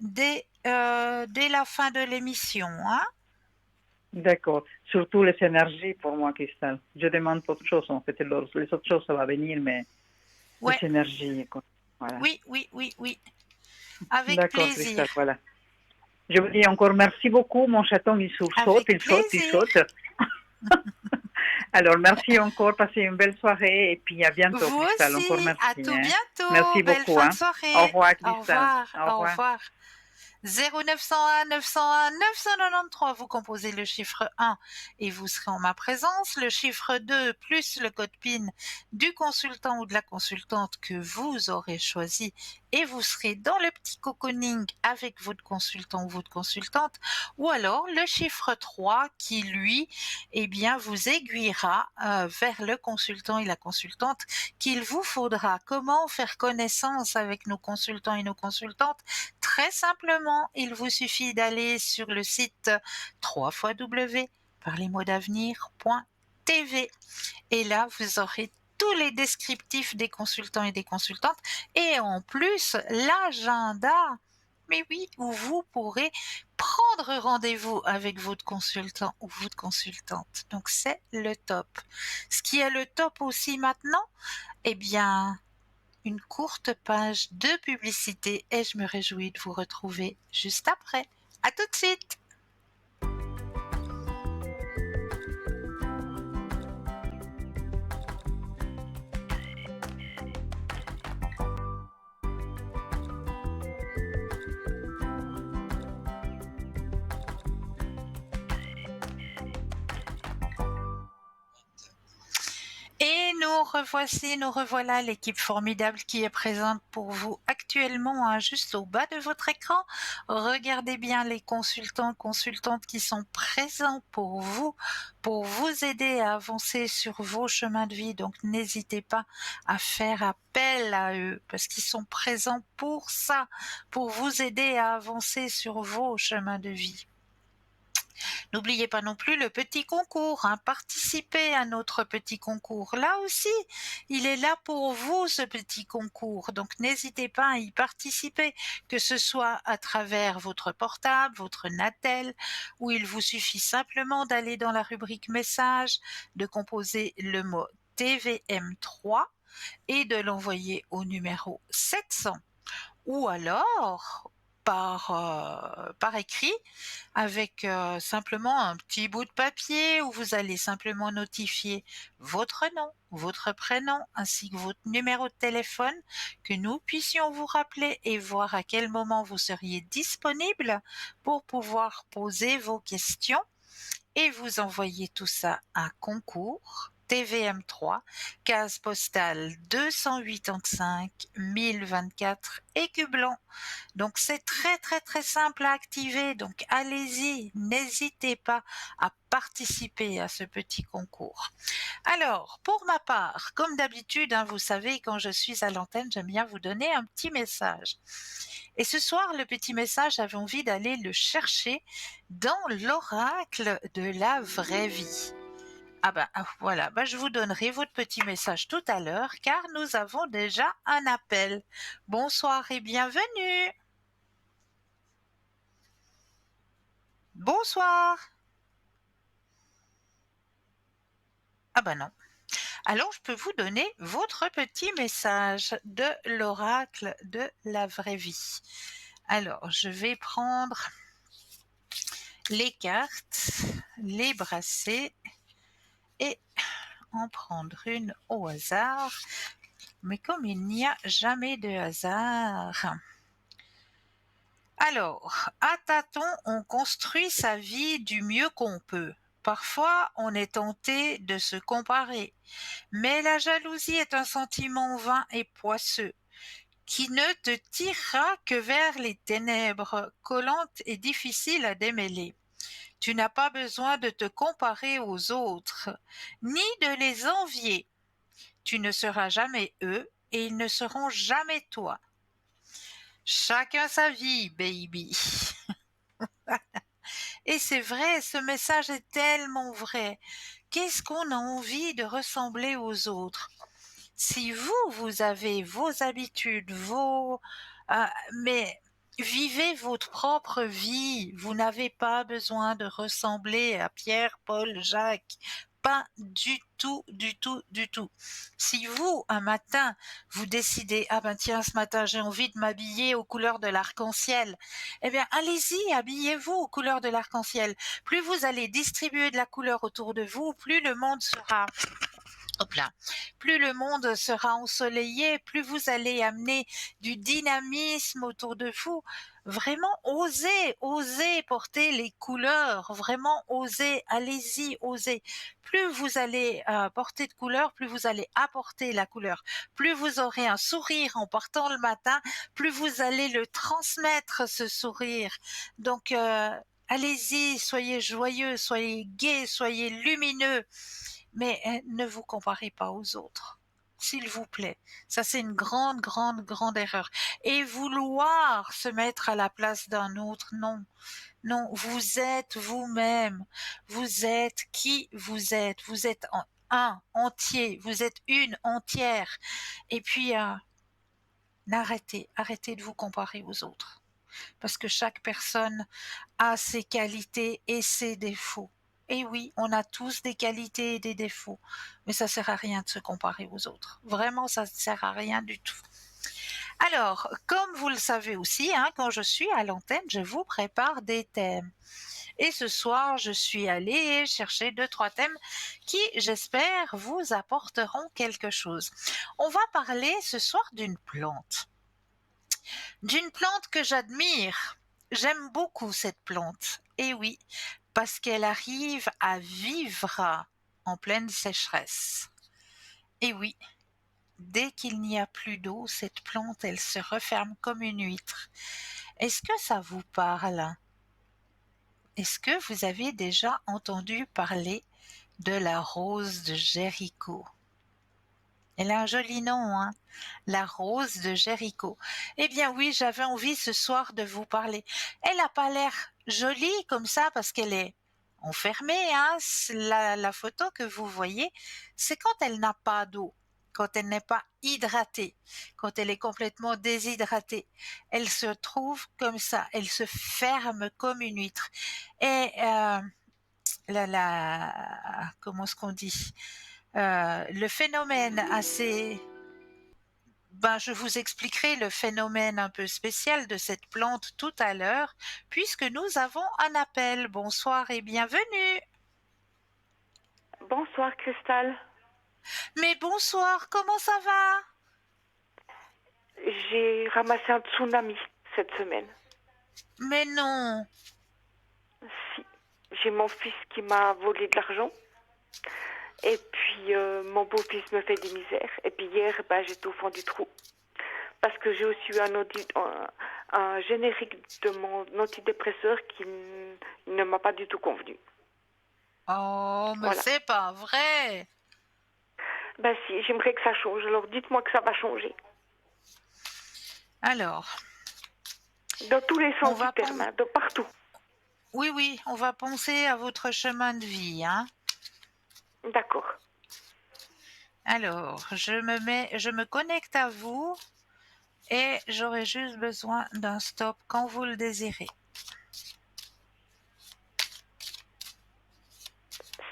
dès la fin de l'émission, hein. D'accord. Surtout les énergies pour moi, Cristal. Je demande autre chose, en fait. Les autres choses, ça va venir, mais les Ouais. énergies, quoi. Voilà. Oui, oui, oui, oui. Avec D'accord, Cristal, plaisir. voilà. Je vous dis encore merci beaucoup. Mon chaton, il sursaute, Avec il saute, il plaisir. saute. Alors, merci encore. Passez une belle soirée et puis à bientôt, Vous Cristal. Encore aussi. merci. À tout Hein. bientôt. Merci Belle beaucoup. fin de Hein. Au soirée. revoir, Au Cristal. revoir. Au Au revoir. revoir. 0901 901 993, vous composez le chiffre 1 et vous serez en ma présence. Le chiffre 2 plus le code PIN du consultant ou de la consultante que vous aurez choisi et vous serez dans le petit cocooning avec votre consultant ou votre consultante. Ou alors le chiffre 3 qui, lui, eh bien, vous aiguillera vers le consultant et la consultante qu'il vous faudra. Comment faire connaissance avec nos consultants et nos consultantes? Très simplement, il vous suffit d'aller sur le site www.parlezmoi-d'avenir.tv et là, vous aurez tous les descriptifs des consultants et des consultantes et en plus l'agenda. Mais oui, où vous pourrez prendre rendez-vous avec votre consultant ou votre consultante. Donc c'est le top. Ce qui est le top aussi maintenant, eh bien, une courte page de publicité et je me réjouis de vous retrouver juste après. À tout de suite! Et nous revoilà l'équipe formidable qui est présente pour vous actuellement, hein, juste au bas de votre écran. Regardez bien les consultants, consultantes qui sont présents pour vous aider à avancer sur vos chemins de vie. Donc n'hésitez pas à faire appel à eux parce qu'ils sont présents pour ça, pour vous aider à avancer sur vos chemins de vie. N'oubliez pas non plus le petit concours, hein, participez à notre petit concours. Là aussi, il est là pour vous, ce petit concours. Donc n'hésitez pas à y participer, que ce soit à travers votre portable, votre Natel, où il vous suffit simplement d'aller dans la rubrique message, de composer le mot TVM3 et de l'envoyer au numéro 700. Ou alors, par écrit avec simplement un petit bout de papier où vous allez simplement notifier votre nom, votre prénom ainsi que votre numéro de téléphone, que nous puissions vous rappeler et voir à quel moment vous seriez disponible pour pouvoir poser vos questions et vous envoyer tout ça à concours TVM3, case postale 285 1024 Écublens. Donc c'est très très très simple à activer, donc allez-y, n'hésitez pas à participer à ce petit concours. Alors, pour ma part, comme d'habitude, vous savez, quand je suis à l'antenne, j'aime bien vous donner un petit message. Et ce soir, le petit message, j'avais envie d'aller le chercher dans l'oracle de la vraie vie. Voilà, je vous donnerai votre petit message tout à l'heure car nous avons déjà un appel. Bonsoir et bienvenue. Bonsoir. Non. Alors, je peux vous donner votre petit message de l'oracle de la vraie vie. Alors, je vais prendre les cartes, les brasser et en prendre une au hasard. Mais comme il n'y a jamais de hasard. Alors, à tâtons, on construit sa vie du mieux qu'on peut. Parfois, on est tenté de se comparer. Mais la jalousie est un sentiment vain et poisseux, qui ne te tirera que vers les ténèbres, collantes et difficiles à démêler. Tu n'as pas besoin de te comparer aux autres, ni de les envier. Tu ne seras jamais eux, et ils ne seront jamais toi. Chacun sa vie, baby. Et c'est vrai, ce message est tellement vrai. Qu'est-ce qu'on a envie de ressembler aux autres? Si vous avez vos habitudes, mais vivez votre propre vie. Vous n'avez pas besoin de ressembler à Pierre, Paul, Jacques. Pas du tout, du tout, du tout. Si vous, un matin, vous décidez, tiens, ce matin, j'ai envie de m'habiller aux couleurs de l'arc-en-ciel, eh bien, allez-y, habillez-vous aux couleurs de l'arc-en-ciel. Plus vous allez distribuer de la couleur autour de vous, plus le monde sera plus le monde sera ensoleillé, plus vous allez amener du dynamisme autour de vous. Vraiment, osez porter les couleurs, vraiment osez, allez-y, osez. Plus vous allez porter de couleurs, plus vous allez apporter la couleur. Plus vous aurez un sourire en partant le matin, plus vous allez le transmettre, ce sourire. Donc, allez-y, soyez joyeux, soyez gais, soyez lumineux. Mais ne vous comparez pas aux autres, s'il vous plaît. Ça, c'est une grande, grande, grande erreur. Et vouloir se mettre à la place d'un autre, non. Non, vous êtes vous-même. Vous êtes qui vous êtes. Vous êtes un entier. Vous êtes une entière. Et puis, arrêtez de vous comparer aux autres. Parce que chaque personne a ses qualités et ses défauts. Et oui, on a tous des qualités et des défauts, mais ça sert à rien de se comparer aux autres. Vraiment, ça ne sert à rien du tout. Alors, comme vous le savez aussi, quand je suis à l'antenne, je vous prépare des thèmes. Et ce soir, je suis allée chercher 2-3 thèmes qui, j'espère, vous apporteront quelque chose. On va parler ce soir d'une plante. D'une plante que j'admire. J'aime beaucoup cette plante. Et oui, parce qu'elle arrive à vivre en pleine sécheresse. Et oui, dès qu'il n'y a plus d'eau, cette plante, elle se referme comme une huître. Est-ce que ça vous parle? Est-ce que vous avez déjà entendu parler de la rose de Jéricho? Elle a un joli nom, la rose de Jéricho. Eh bien oui, j'avais envie ce soir de vous parler. Elle n'a pas l'air jolie comme ça parce qu'elle est enfermée. La photo que vous voyez, c'est quand elle n'a pas d'eau, quand elle n'est pas hydratée, quand elle est complètement déshydratée. Elle se trouve comme ça, elle se ferme comme une huître. Et comment est-ce qu'on dit? Le phénomène assez Ben, je vous expliquerai le phénomène un peu spécial de cette plante tout à l'heure, puisque nous avons un appel. Bonsoir et bienvenue. Bonsoir Cristal. Mais bonsoir, comment ça va? J'ai ramassé un tsunami cette semaine. Mais non. Si. J'ai mon fils qui m'a volé de l'argent. Et puis mon beau-fils me fait des misères. Et puis hier, j'étais au fond du trou. Parce que j'ai aussi eu un générique de mon antidépresseur qui ne m'a pas du tout convenu. Oh, mais Voilà. c'est pas vrai. Si, j'aimerais que ça change. Alors dites-moi que ça va changer. Alors, Dans tous les on sens va du terme, de partout. oui, on va penser à votre chemin de vie, hein. D'accord. Alors, je me connecte à vous et j'aurai juste besoin d'un stop quand vous le désirez.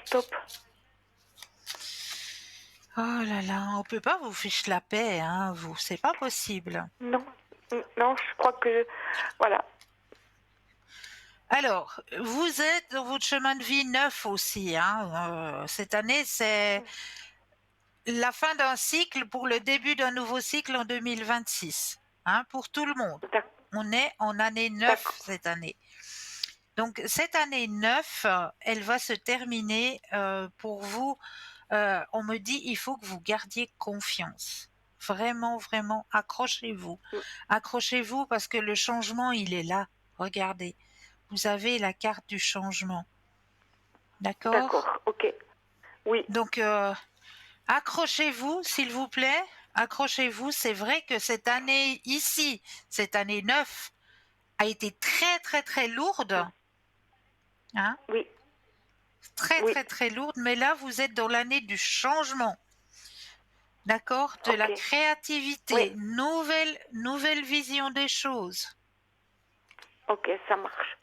Stop. Oh là là, on peut pas vous fiche la paix, hein, vous, c'est pas possible. Non. Non, je crois que... Voilà. Alors, vous êtes dans votre chemin de vie neuf aussi, hein. Cette année, c'est la fin d'un cycle pour le début d'un nouveau cycle en 2026, hein, pour tout le monde. On est en année 9 cette année. Donc, cette année 9, elle va se terminer pour vous. On me dit, il faut que vous gardiez confiance. Vraiment, vraiment, accrochez-vous. Accrochez-vous parce que le changement, il est là. Regardez, vous avez la carte du changement. D'accord? D'accord, ok. Oui. Donc, accrochez-vous, s'il vous plaît. Accrochez-vous. C'est vrai que cette année ici, cette année 9, a été très, très, très lourde. Hein? Oui. Très, très, très lourde. Mais là, vous êtes dans l'année du changement. D'accord? De la créativité. Nouvelle vision des choses. Ok, ça marche.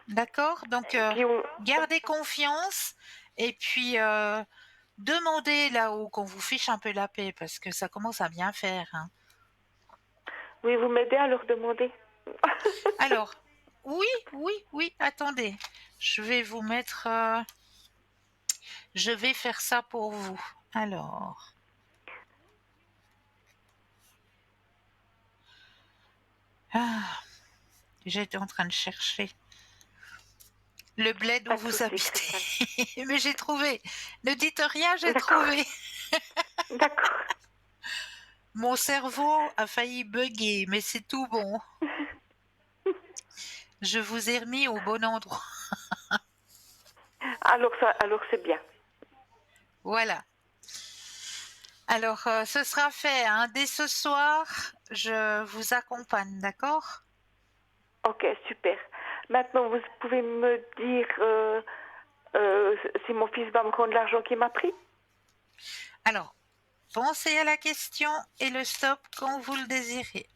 D'accord? Donc, gardez confiance et puis demandez là-haut qu'on vous fiche un peu la paix parce que ça commence à bien faire. Hein. Oui, vous m'aidez à leur demander. Alors, oui, attendez. Je vais vous mettre... je vais faire ça pour vous. Alors... j'étais en train de chercher le bled où vous habitez. Mais j'ai trouvé. Ne dites rien, j'ai trouvé. D'accord. Mon cerveau a failli bugger, mais c'est tout bon. Je vous ai remis au bon endroit. Alors c'est bien. Voilà. Alors, ce sera fait. Hein. Dès ce soir, je vous accompagne, d'accord? Ok, super. Maintenant, vous pouvez me dire si mon fils va me rendre l'argent qu'il m'a pris? Alors, pensez à la question et le stop quand vous le désirez.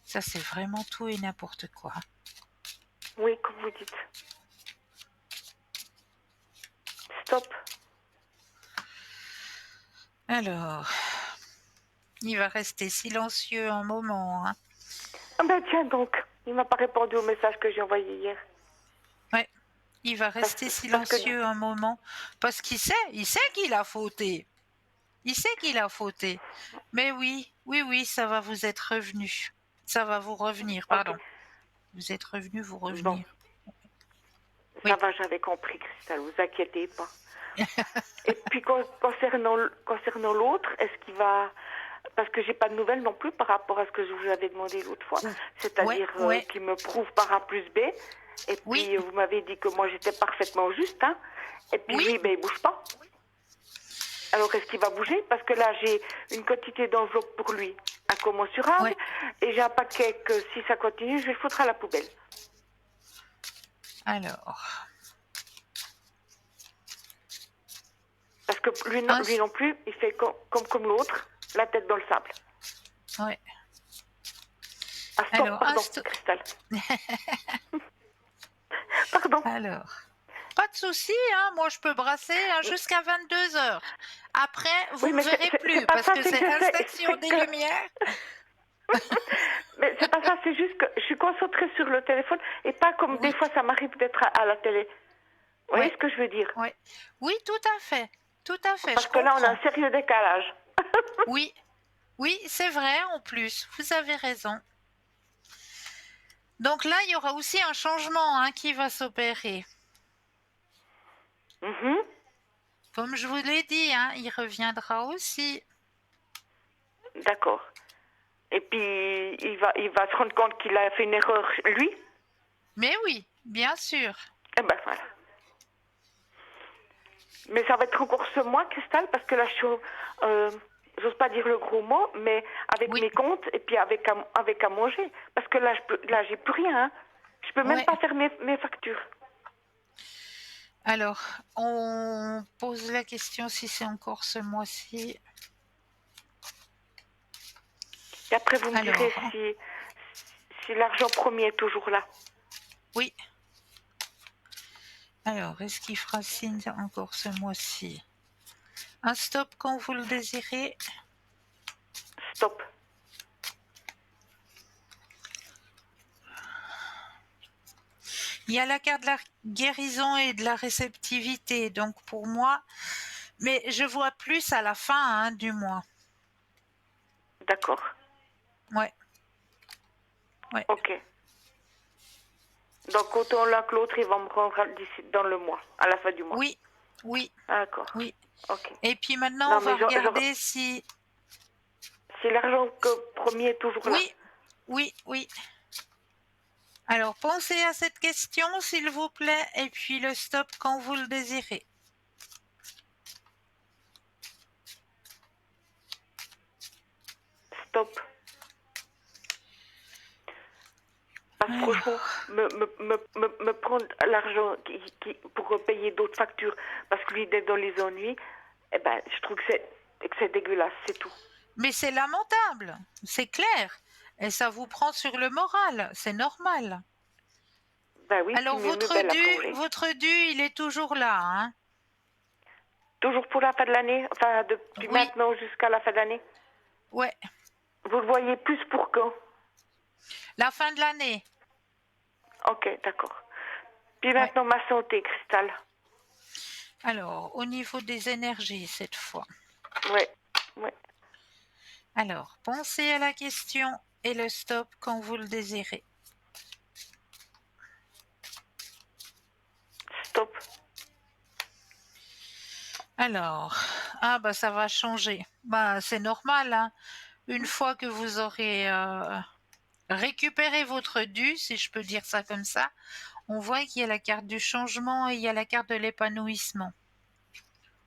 Ça, c'est vraiment tout et n'importe quoi. Oui, comme vous dites. Stop. Alors, il va rester silencieux un moment. Hein. Ah ben tiens donc, il m'a pas répondu au message que j'ai envoyé hier. Ouais, il va rester silencieux un moment parce qu'il sait qu'il a fauté. Il sait qu'il a fauté. Mais oui, ça va vous être revenu. Ça va vous revenir, pardon. Okay. Vous êtes revenu, vous revenir. Bon. Ça va, j'avais compris, Cristal, vous inquiétez pas. Et puis concernant l'autre, est-ce qu'il va... Parce que j'ai pas de nouvelles non plus par rapport à ce que je vous avais demandé l'autre fois. C'est-à-dire qu'il me prouve par A plus B. Et puis vous m'avez dit que moi j'étais parfaitement juste. Hein. Et puis lui, il bouge pas. Alors est-ce qu'il va bouger? Parce que là j'ai une quantité d'enveloppe pour lui incommensurable. Et j'ai un paquet que si ça continue, je vais le foutre à la poubelle. Alors... Parce que lui non plus, il fait comme l'autre, la tête dans le sable. Oui. Ah, stop, pardon, Cristal. Pardon. Alors, Pas de souci, hein, moi je peux brasser jusqu'à 22 heures. Après, vous Oui, ne mais verrez plus pas parce ça, que c'est que c'est j'essaie. extinction C'est des que. lumières. Mais c'est pas ça, c'est juste que je suis concentrée sur le téléphone et pas comme des Oui, fois ça m'arrive d'être à la télé. Vous voyez ouais, ce que je veux dire? ouais. Oui, tout à fait, Parce je que là, on a comprends. un sérieux décalage. Oui, oui, c'est vrai en plus, vous avez raison. Donc là, il y aura aussi un changement hein, qui va s'opérer. Mhm. Comme je vous l'ai dit, hein, il reviendra aussi. D'accord. Et puis, il va se rendre compte qu'il a fait une erreur, lui. Mais oui, bien sûr. Et ben voilà. Mais ça va être encore ce mois, Cristal, parce que là, j'ose pas dire le gros mot, mais avec Oui, mes comptes et puis avec à manger. Parce que là, j'ai plus rien. Hein. Je peux même ouais. pas faire mes factures. Alors, on pose la question si c'est encore ce mois-ci. Et après, vous me direz Alors, si l'argent premier est toujours là. oui. Alors, est-ce qu'il fera signe encore ce mois-ci? Un stop quand vous le désirez. Stop. Il y a la carte de la guérison et de la réceptivité, donc pour moi, mais je vois plus à la fin hein, du mois. D'accord. Ouais, ouais. Ok. Donc, autant l'un que l'autre, ils vont me rendre d'ici dans le mois, à la fin du mois. Oui, oui, D'accord. oui. Ok. Et puis maintenant, on Non, va mais regarder si... si l'argent premier est toujours là. Oui, oui, oui. Alors, pensez à cette question, s'il vous plaît, et puis le stop quand vous le désirez. Stop. Parce que franchement, Alors, me prendre l'argent pour payer d'autres factures parce que lui, il est dans les ennuis, eh ben, je trouve que c'est dégueulasse, c'est tout. mais c'est lamentable, c'est clair. Et ça vous prend sur le moral, c'est normal. Ben oui, puis Alors, mieux belle à plonger. votre dû, il est toujours là, hein? Toujours pour la fin de l'année, enfin, depuis Oui, maintenant jusqu'à la fin de l'année. ouais. Vous le voyez plus pour quand? La fin de l'année. Ok, d'accord. Puis Ouais. maintenant, ma santé, Cristal. Alors, au niveau des énergies, cette fois. Ouais, ouais. Alors, pensez à la question et le stop quand vous le désirez. Stop. Alors, ah bah ça va changer. Bah c'est normal, hein. Une fois que vous aurez récupéré votre dû, si je peux dire ça comme ça, on voit qu'il y a la carte du changement et il y a la carte de l'épanouissement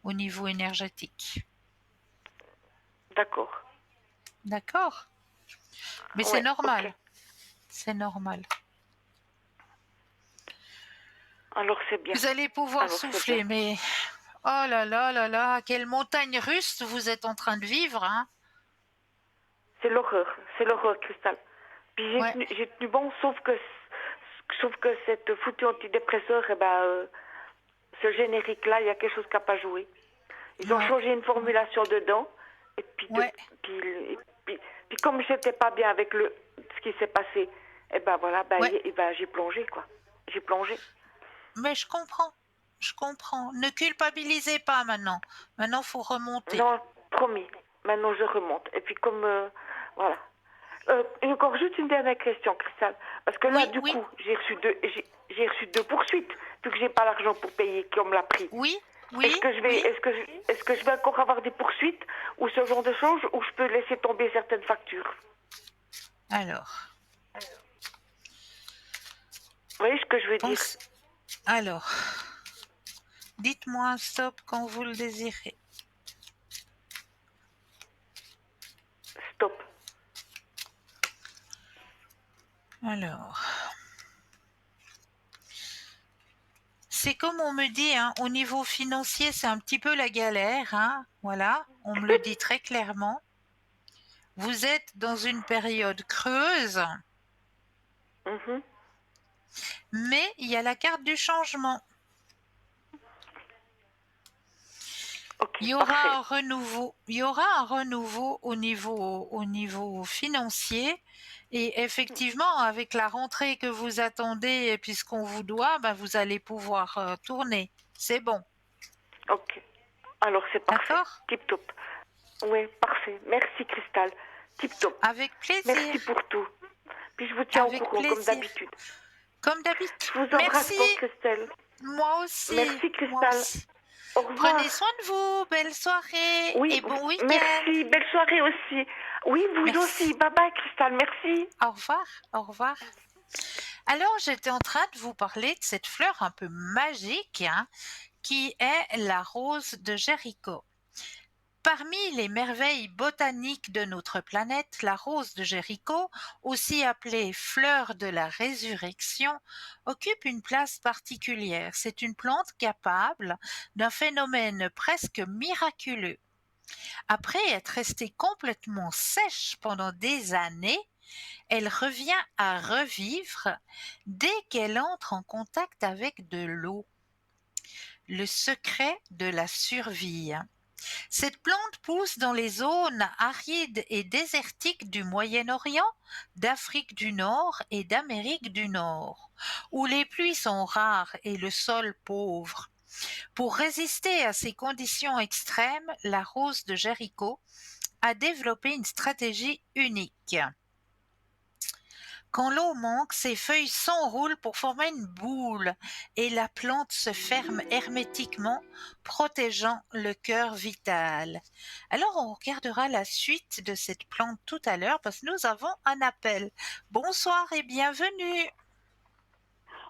au niveau énergétique. D'accord. D'accord? Mais c'est Ouais, ok. normal. C'est normal. Alors c'est bien. Vous allez pouvoir Alors c'est bien. souffler, mais oh là là, quelle montagne russe vous êtes en train de vivre, hein? C'est l'horreur, Cristal. Puis Ouais. j'ai tenu bon, sauf que cette foutue antidépresseur, eh ben, ce générique-là, il y a quelque chose qui n'a pas joué. Ils ont Ouais. changé une formulation dedans, et puis, Ouais. puis comme j'étais pas bien avec ce qui s'est passé, eh ben voilà, Ouais. j'ai plongé, quoi. J'ai plongé. Mais je comprends. Je comprends. Ne culpabilisez pas maintenant. Maintenant, faut remonter. Non, promis. Maintenant, je remonte. Et puis comme, voilà. Et encore juste une dernière question, Cristal. Parce que là, Oui, du oui, coup, j'ai reçu deux poursuites, vu que j'ai pas l'argent pour payer, qu'on me l'a pris. oui, oui, oui. Est-ce que je vais encore avoir des poursuites ou ce genre de choses, ou je peux laisser tomber certaines factures? Alors, Vous voyez ce que je veux dire? pense. Alors, dites-moi un stop quand vous le désirez. Stop. Alors, c'est comme on me dit, hein, au niveau financier, c'est un petit peu la galère, hein. Voilà, on me le dit très clairement. Vous êtes dans une période creuse, Mhm. mais il y a la carte du changement. Ok, Il y aura parfait. un renouveau, il y aura un renouveau au niveau financier et effectivement, avec la rentrée que vous attendez et puis ce qu'on vous doit, ben, vous allez pouvoir tourner. C'est bon, Ok. Alors c'est parfait. d'accord? Tip top. Oui, parfait. Merci Cristal. Tip top. Avec plaisir, Merci pour tout. Puis je vous tiens au avec courant comme plaisir, d'habitude. comme d'habitude. Je vous embrasse Merci, fort Christelle. moi aussi, Merci moi Cristal. aussi. Au revoir. Prenez soin de vous, belle soirée Oui, et bon week-end. merci. Belle soirée aussi. Oui, vous Merci. aussi. Bye bye Cristal. Merci. Au revoir, au revoir. Alors, j'étais en train de vous parler de cette fleur un peu magique, hein, qui est la rose de Jéricho. Parmi les merveilles botaniques de notre planète, la rose de Jéricho, aussi appelée fleur de la résurrection, occupe une place particulière. C'est une plante capable d'un phénomène presque miraculeux. Après être restée complètement sèche pendant des années, elle revient à revivre dès qu'elle entre en contact avec de l'eau. Le secret de la survie. Cette plante pousse dans les zones arides et désertiques du Moyen-Orient, d'Afrique du Nord et d'Amérique du Nord, où les pluies sont rares et le sol pauvre. Pour résister à ces conditions extrêmes, la rose de Jéricho a développé une stratégie unique. Quand l'eau manque, ses feuilles s'enroulent pour former une boule et la plante se ferme hermétiquement, protégeant le cœur vital. Alors on regardera la suite de cette plante tout à l'heure parce que nous avons un appel. Bonsoir et bienvenue.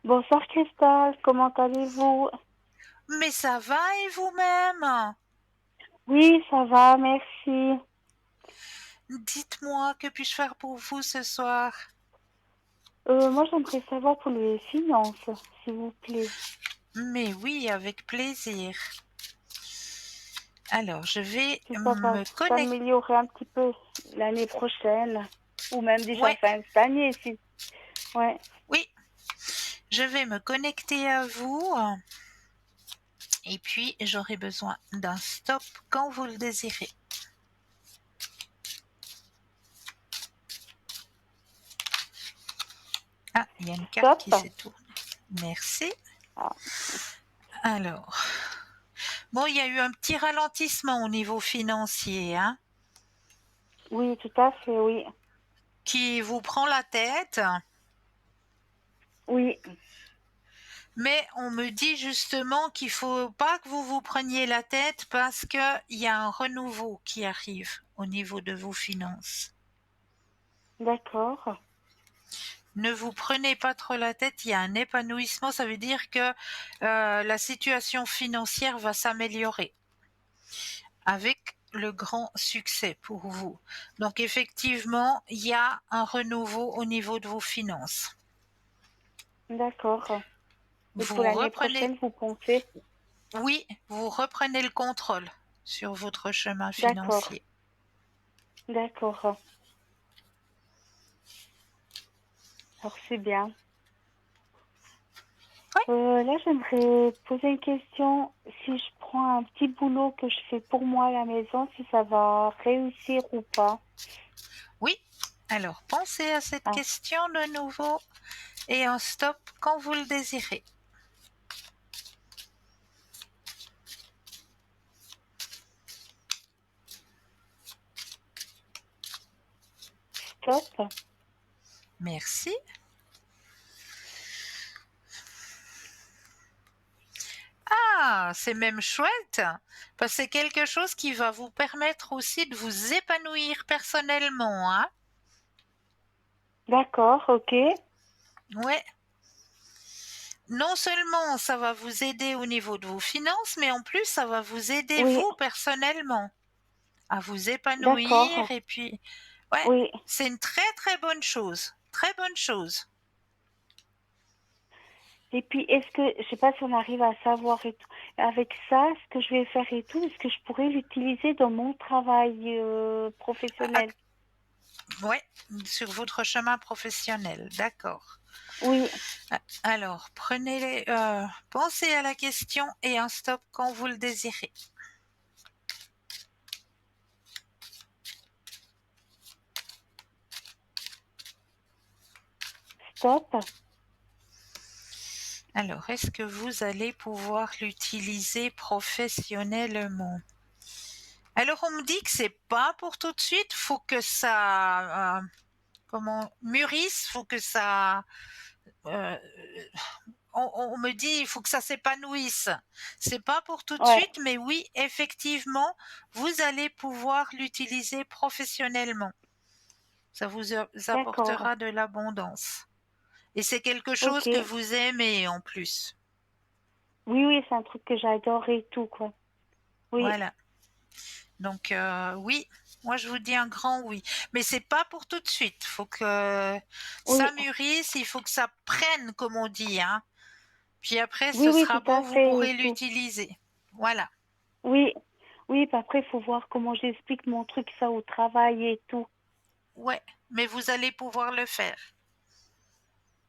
Bonsoir Cristal, comment allez-vous? Mais ça va et vous-même? Oui, ça va, merci. Dites-moi, que puis-je faire pour vous ce soir? Moi, j'aimerais savoir pour les finances, s'il vous plaît. Mais oui, avec plaisir. Alors, je vais Si ça va me connecter. s'améliorer un petit peu l'année prochaine, ou même déjà Ouais, fin de cette année, si. Ouais, oui, je vais me connecter à vous. Et puis, j'aurai besoin d'un stop quand vous le désirez. Ah, il y a une carte stop. qui s'est tournée. Merci. Ah, Alors, bon, il y a eu un petit ralentissement au niveau financier, hein, oui, tout à fait, oui. qui vous prend la tête. Oui, Mais on me dit justement qu'il faut pas que vous vous preniez la tête parce qu'il y a un renouveau qui arrive au niveau de vos finances. d'accord. Ne vous prenez pas trop la tête, il y a un épanouissement, ça veut dire que la situation financière va s'améliorer avec le grand succès pour vous. Donc effectivement, il y a un renouveau au niveau de vos finances. D'accord. Et pour Vous l'année reprenez, prochaine, vous pensez? oui, vous reprenez le contrôle sur votre chemin D'accord, financier. d'accord. Alors, c'est bien. Oui, Là, j'aimerais poser une question. Si je prends un petit boulot que je fais pour moi à la maison, si ça va réussir ou pas. oui. Alors pensez à cette Ah, question de nouveau et un stop quand vous le désirez. stop. Merci. Ah, c'est même chouette, parce que c'est quelque chose qui va vous permettre aussi de vous épanouir personnellement, hein? D'accord, ok. Ouais. Non seulement ça va vous aider au niveau de vos finances, mais en plus ça va vous aider Oui, vous personnellement à vous épanouir d'accord. et puis ouais, Oui. c'est une très très bonne chose. Très bonne chose. Et puis, est-ce que, je sais pas si on arrive à savoir et tout, avec ça, ce que je vais faire et tout, est-ce que je pourrais l'utiliser dans mon travail Ah, professionnel? ouais, sur votre chemin professionnel, d'accord. Oui, Alors, pensez à la question et un stop quand vous le désirez. Stop. Alors, est-ce que vous allez pouvoir l'utiliser professionnellement? Alors, on me dit que c'est pas pour tout de suite. Faut que ça, mûrisse. Faut que ça. euh, on me dit, il faut que ça s'épanouisse. C'est pas pour tout de Ouais, suite, mais oui, effectivement, vous allez pouvoir l'utiliser professionnellement. Ça vous d'accord. apportera de l'abondance. Et c'est quelque chose Ok. que vous aimez en plus. Oui, oui, c'est un truc que j'adore et tout, quoi. Oui, Voilà. Donc oui, moi je vous dis un grand oui. Mais c'est pas pour tout de suite. Il faut que ça oui, mûrisse, il faut que ça prenne, comme on dit, hein. Puis après, oui, ce oui, sera tout à bon, vous fait et pourrez tout. l'utiliser. Voilà. Oui, oui, puis après, il faut voir comment j'explique mon truc, ça, au travail et tout. Ouais, mais vous allez pouvoir le faire.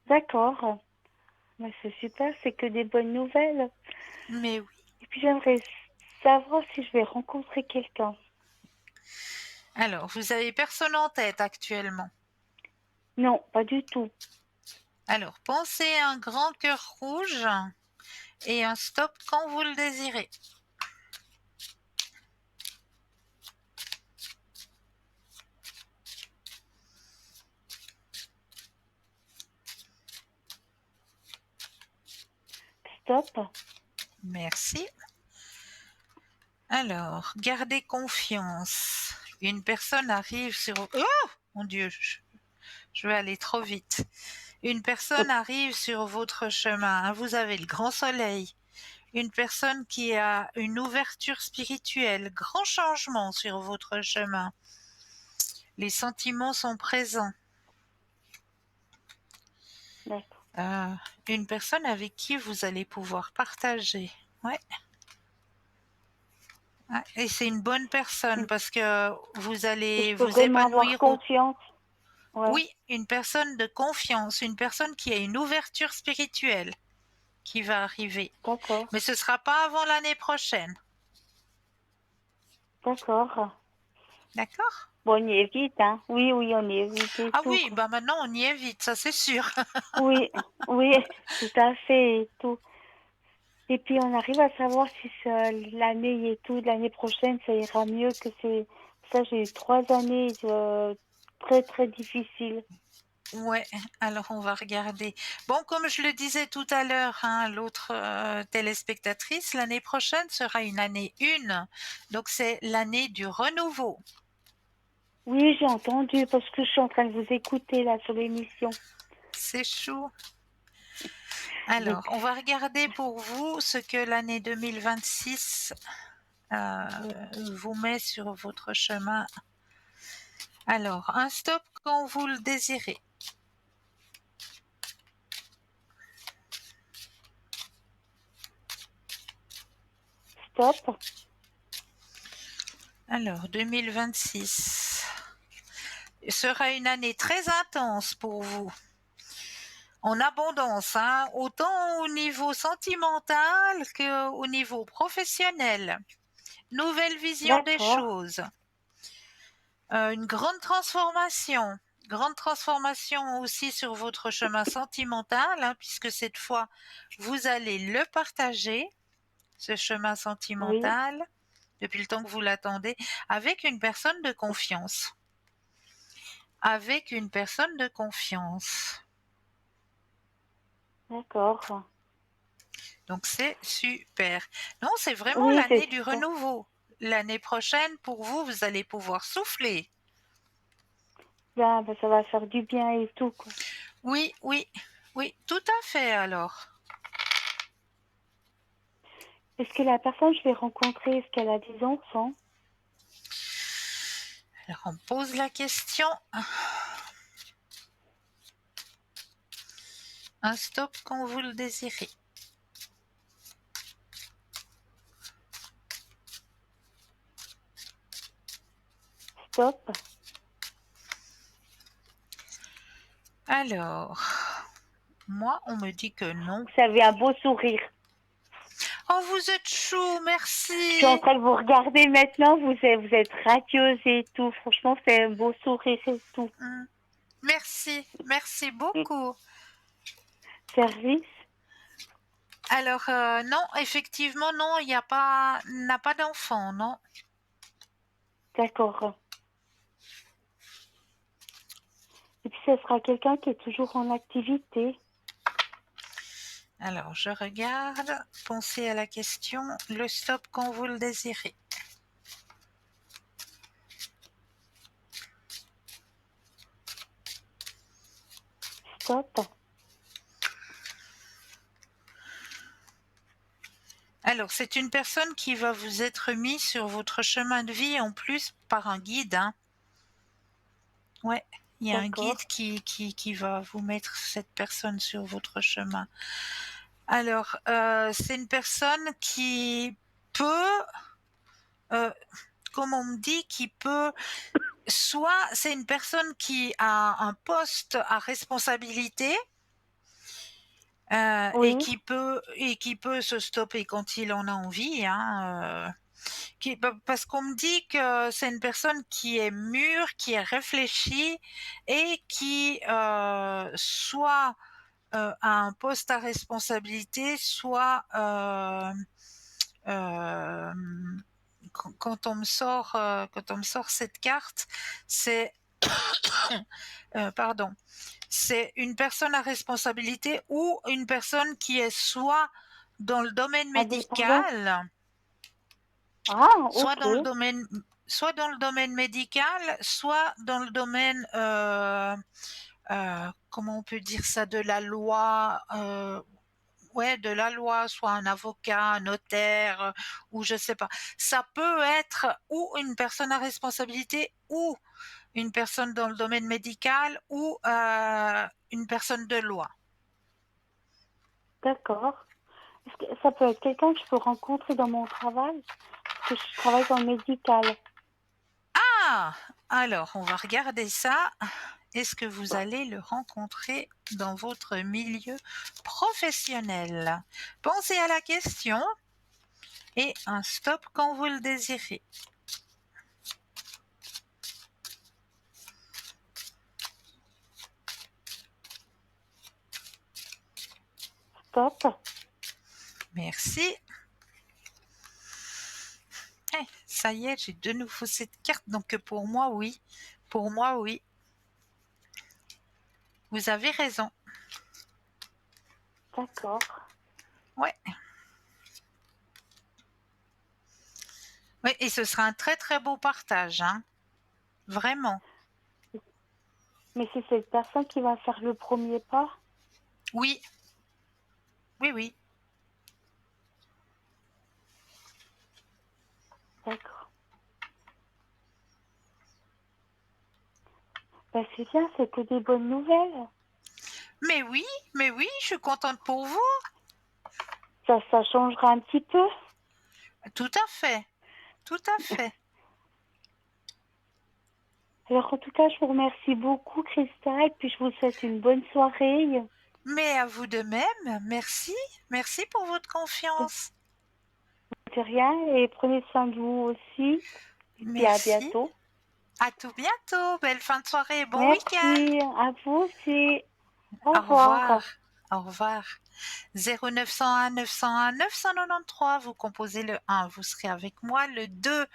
D'accord. Mais c'est super, c'est que des bonnes nouvelles. Mais oui. Et puis, j'aimerais savoir si je vais rencontrer quelqu'un. Alors, vous avez personne en tête actuellement. Non, pas du tout. Alors, pensez à un grand cœur rouge et un stop quand vous le désirez. Stop. Merci. Alors, gardez confiance. Une personne arrive sur... Oh mon Dieu, je vais aller trop vite. Une personne arrive sur votre chemin. Vous avez le grand soleil. Une personne qui a une ouverture spirituelle. Grand changement sur votre chemin. Les sentiments sont présents. D'accord. Euh, une personne avec qui vous allez pouvoir partager. Ouais. Ouais. Et c'est une bonne personne parce que vous Et je allez peux vous vraiment avoir épanouir. confiance. Ouais, Oui, une personne de confiance, une personne qui a une ouverture spirituelle qui va arriver. d'accord. Mais ce ne sera pas avant l'année prochaine. D'accord. D'accord? Bon, on y est vite, hein. Oui, oui, on y est vite et Ah tout, oui, quoi. bah maintenant on y est vite, ça c'est sûr. Oui, oui, tout à fait et tout. Et puis on arrive à savoir si l'année et tout, l'année prochaine, ça ira mieux que c'est. Ça, j'ai eu 3 années très très difficiles. Ouais, alors on va regarder. Bon, comme je le disais tout à l'heure, hein, l'autre téléspectatrice, l'année prochaine sera une année 1. Donc c'est l'année du renouveau. Oui, j'ai entendu parce que je suis en train de vous écouter là sur l'émission. C'est chou. Donc, Alors, on va regarder pour vous ce que l'année 2026 euh, vous met sur votre chemin. Alors, un stop quand vous le désirez. stop. Alors, 2026 sera une année très intense pour vous. En abondance, hein, autant au niveau sentimental qu'au niveau professionnel. Nouvelle vision des D'accord. choses. Une grande transformation aussi sur votre chemin sentimental, hein, puisque cette fois, vous allez le partager, ce chemin Oui, sentimental, depuis le temps que vous l'attendez, avec une personne de confiance. Avec une personne de confiance. d'accord. Donc c'est super. Non, c'est vraiment Oui, c'est l'année du super. renouveau. L'année prochaine, pour vous, vous allez pouvoir souffler. Là, ben, ça va faire du bien et tout, quoi. Oui, oui, oui, tout à fait alors. Est-ce que la personne que je vais rencontrer, est-ce qu'elle a des enfants? Alors on pose la question. Un stop quand vous le désirez. Stop. Alors, moi, on me dit que non. Vous avez un beau sourire. Oh, vous êtes chou, Je suis en merci. train de vous regarder maintenant. Vous êtes radieuse et tout. Franchement, c'est un beau sourire et tout. Merci, merci beaucoup. service. Alors, non, effectivement, non, il n'y a pas, n'a pas d'enfant, non. D'accord. Et puis, ce sera quelqu'un qui est toujours en activité. Alors, je regarde, pensez à la question, le stop quand vous le désirez. Stop. Alors, c'est une personne qui va vous être mise sur votre chemin de vie en plus par un guide, hein. Ouais, il y a un D'accord. guide qui va vous mettre cette personne sur votre chemin. Alors, c'est une personne qui peut, comme on me dit, qui peut, soit c'est une personne qui a un poste à responsabilité, Oui, et qui peut se stopper quand il en a envie, hein, parce qu'on me dit que c'est une personne qui est mûre, qui est réfléchie et qui soit a un poste à responsabilité, soit euh, quand on me sort cette carte, c'est pardon, c'est une personne à responsabilité ou une personne qui est soit dans le domaine indépendant. médical, Ah, soit ok. dans le domaine, soit dans le domaine médical, soit dans le domaine, comment on peut dire ça, de la loi, ouais, de la loi, soit un avocat, un notaire, ou je sais pas. Ça peut être ou une personne à responsabilité ou une personne dans le domaine médical ou une personne de loi. D'accord. Est-ce que ça peut être quelqu'un que je peux rencontrer dans mon travail? Parce que je travaille dans le médical. Ah, alors on va regarder ça. Est-ce que vous allez le rencontrer dans votre milieu professionnel? Pensez à la question et un stop quand vous le désirez. Stop. Merci. Ça y est, j'ai de nouveau cette carte. Donc pour moi, oui. Pour moi, oui. Vous avez raison. D'accord. Ouais. Oui, et ce sera un très très beau partage, hein. Vraiment. Mais c'est cette personne qui va faire le premier pas? Oui, oui, oui. D'accord. Ben, c'est bien, c'est que des bonnes nouvelles. Mais oui, je suis contente pour vous. Ça changera un petit peu. Tout à fait, tout à fait. Alors, en tout cas, je vous remercie beaucoup, Christelle, puis je vous souhaite une bonne soirée. Mais à vous de même, merci. Merci pour votre confiance. De rien, et prenez soin de vous aussi. Et puis à Merci. bientôt. À tout bientôt. Belle fin de soirée et bon week-end. Merci, à vous aussi. Au Au revoir. revoir. Au revoir. 0901 901 993, vous composez le 1, vous serez avec moi. Le 2,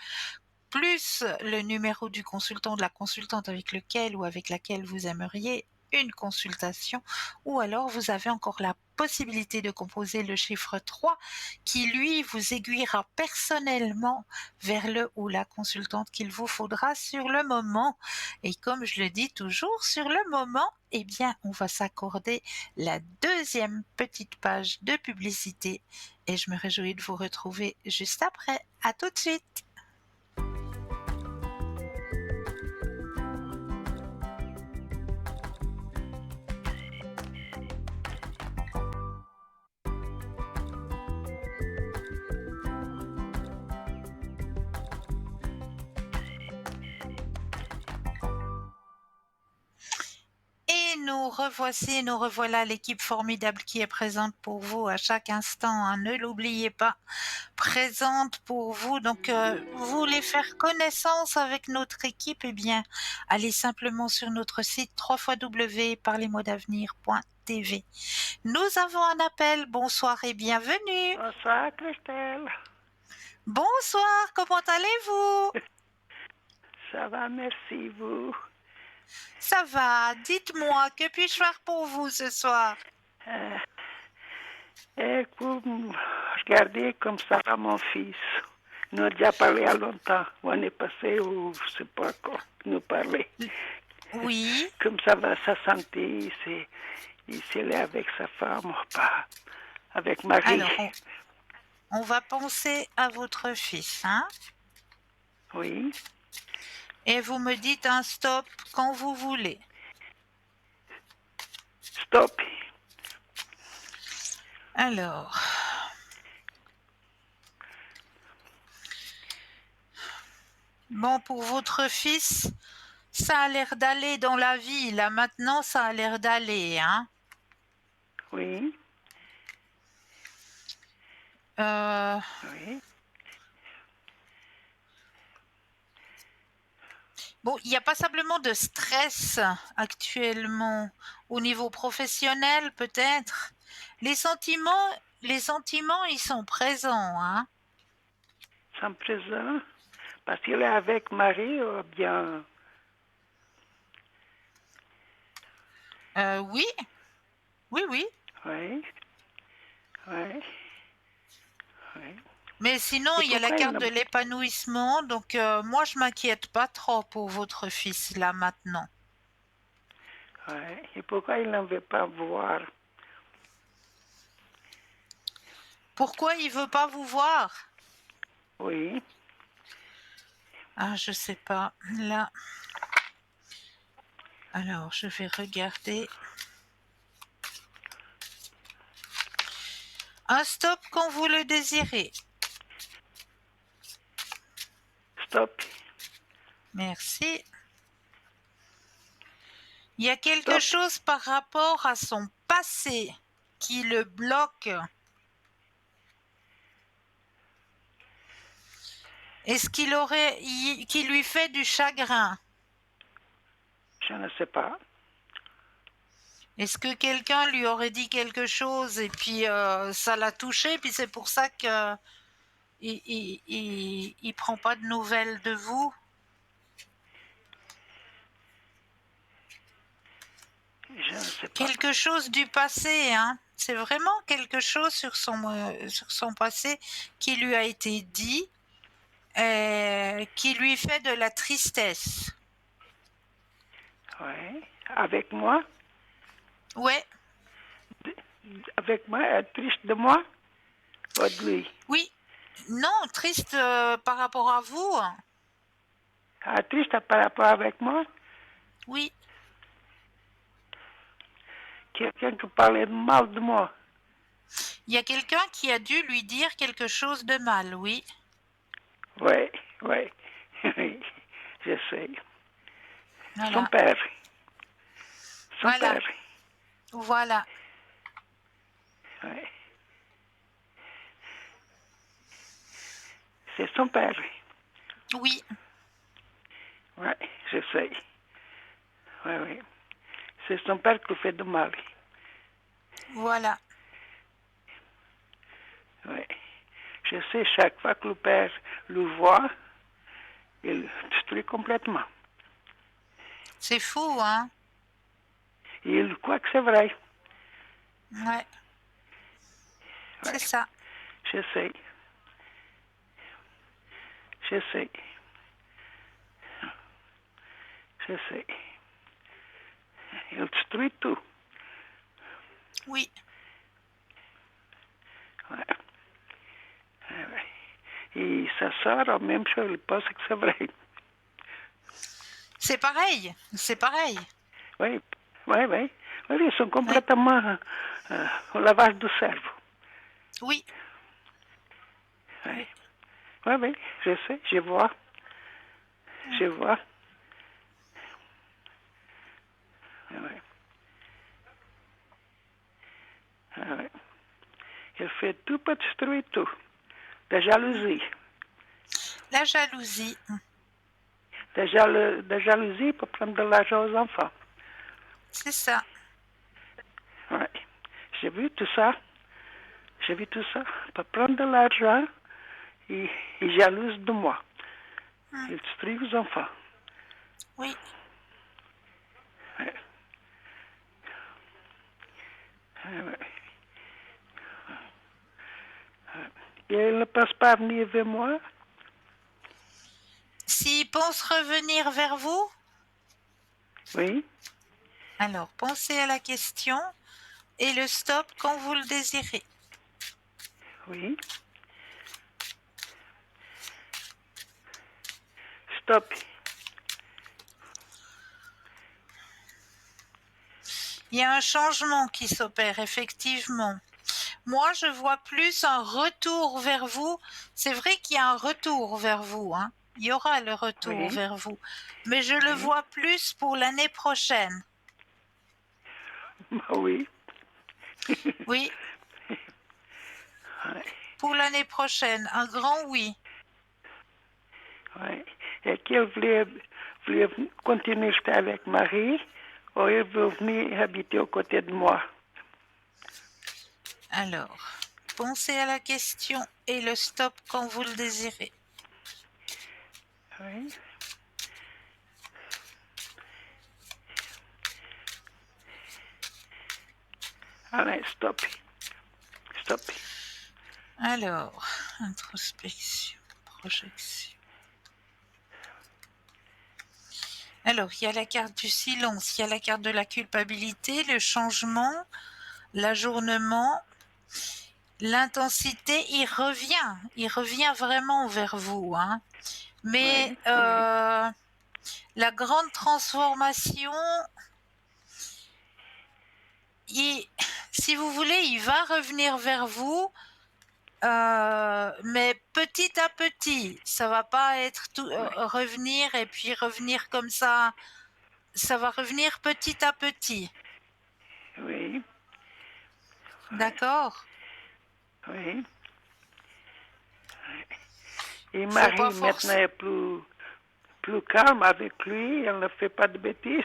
plus le numéro du consultant ou de la consultante avec lequel ou avec laquelle vous aimeriez une consultation, ou alors vous avez encore la possibilité de composer le chiffre 3 qui lui vous aiguillera personnellement vers le ou la consultante qu'il vous faudra sur le moment. Et comme je le dis toujours, sur le moment, eh bien on va s'accorder la deuxième petite page de publicité et je me réjouis de vous retrouver juste après. À tout de suite. Et nous revoici, nous revoilà l'équipe formidable qui est présente pour vous à chaque instant, hein, ne l'oubliez pas, présente pour vous. Donc, vous voulez faire connaissance avec notre équipe, eh bien, allez simplement sur notre site www.parlezmoi-d'avenir.tv. Nous avons un appel, bonsoir et bienvenue. Bonsoir, Christelle. Bonsoir, comment allez-vous? Ça va, merci, vous. Ça va, dites-moi, que puis-je faire pour vous ce soir? Et pour regarder comme ça va mon fils. Nous avons déjà parlé il y a longtemps. On est passé ou je ne sais pas quoi nous parler. Oui, Comme ça va sa santé, il est avec sa femme ou pas, avec Marie. alors on va penser à votre fils, hein? Oui, Et vous me dites un stop quand vous voulez. stop. Alors, bon, pour votre fils, ça a l'air d'aller dans la vie. Là, maintenant, ça a l'air d'aller, hein? Oui, Euh, oui. bon, il n'y a pas simplement de stress actuellement au niveau professionnel, peut-être. Les sentiments, ils sont présents, hein? Sans présent. Parce qu'il est avec Marie ou bien. Oui, oui, oui. Oui, oui, oui. Mais sinon, Et il y a la pourquoi il carte n'a de l'épanouissement. Donc, moi, je m'inquiète pas trop pour votre fils, là, maintenant. ouais. Et pourquoi il n'en veut pas voir? Pourquoi il veut pas vous voir? Oui, Ah, je sais pas. Là. Alors, je vais regarder. Un stop quand vous le désirez. stop, Merci. Il y a quelque stop. chose par rapport à son passé qui le bloque. Est-ce qui lui fait du chagrin? Je ne sais pas. Est-ce que quelqu'un lui aurait dit quelque chose et puis ça l'a touché, puis c'est pour ça que il prend pas de nouvelles de vous? Je ne sais pas. Quelque chose du passé, hein? C'est vraiment quelque chose sur son passé qui lui a été dit, qui lui fait de la tristesse. Oui. Avec moi? Ouais, Avec moi, elle est triste de moi? Ou de lui? oui. Non, triste par rapport à vous. Elle est triste par rapport avec moi? Oui. Quelqu'un qui parlait mal de moi? Il y a quelqu'un qui a dû lui dire quelque chose de mal, oui. Oui, oui. Oui, je sais. Son Voilà. père. Son Voilà. père. Voilà. Oui. C'est son père. Oui. Oui, je sais. Oui, oui. C'est son père qui fait de mal. Voilà. Oui. Je sais, chaque fois que le père le voit, il le détruit complètement. C'est fou, hein? Et il croit que c'est vrai. Ouais. Ouais. C'est ça. Je sais. Je sais. Je sais. Il détruit tout. Oui. Ouais. Ouais, ouais. Et sa sœur, même chose, elle pense que c'est vrai. C'est pareil. C'est pareil. Oui, oui, oui. Oui, ils sont complètement au lavage du cerveau. Oui. Oui. Oui, oui, je sais, je vois. Je vois. Oui, oui. Il fait tout pour détruire tout. La jalousie. La jalousie. La jalousie pour prendre de l'argent aux enfants. C'est ça. Ouais. J'ai vu tout ça. J'ai vu tout ça. Pour prendre de l'argent, il jalouse de moi. Il détruit les enfants. Oui. Ouais. Ouais. Et il ne pense pas venir vers moi. S'il pense revenir vers vous, Oui. alors pensez à la question et le stop quand vous le désirez. Oui. Stop. Il y a un changement qui s'opère, effectivement. Moi, je vois plus un retour vers vous. C'est vrai qu'il y a un retour vers vous, hein. Il y aura le retour Oui. vers vous. Mais je le vois plus pour l'année prochaine. Oui. Oui, Ouais. pour l'année prochaine. Un grand oui. Ouais. Et qu'il voulait continuer à rester avec Marie, ou il veut venir habiter aux côtés de moi. Alors, pensez à la question et le stop quand vous le désirez. Oui. Allez, stop. Stop. Alors, introspection, projection. Alors, il y a la carte du silence, il y a la carte de la culpabilité, le changement, l'ajournement, l'intensité, il revient vraiment vers vous, hein. Mais Oui. Oui. la grande transformation, si vous voulez, il va revenir vers vous, mais petit à petit. Ça va pas être tout, revenir et puis revenir comme ça. Ça va revenir petit à petit. Oui. D'accord? Oui. Et Faut pas Marie, maintenant, forcer. est plus calme avec lui. Elle ne fait pas de bêtises.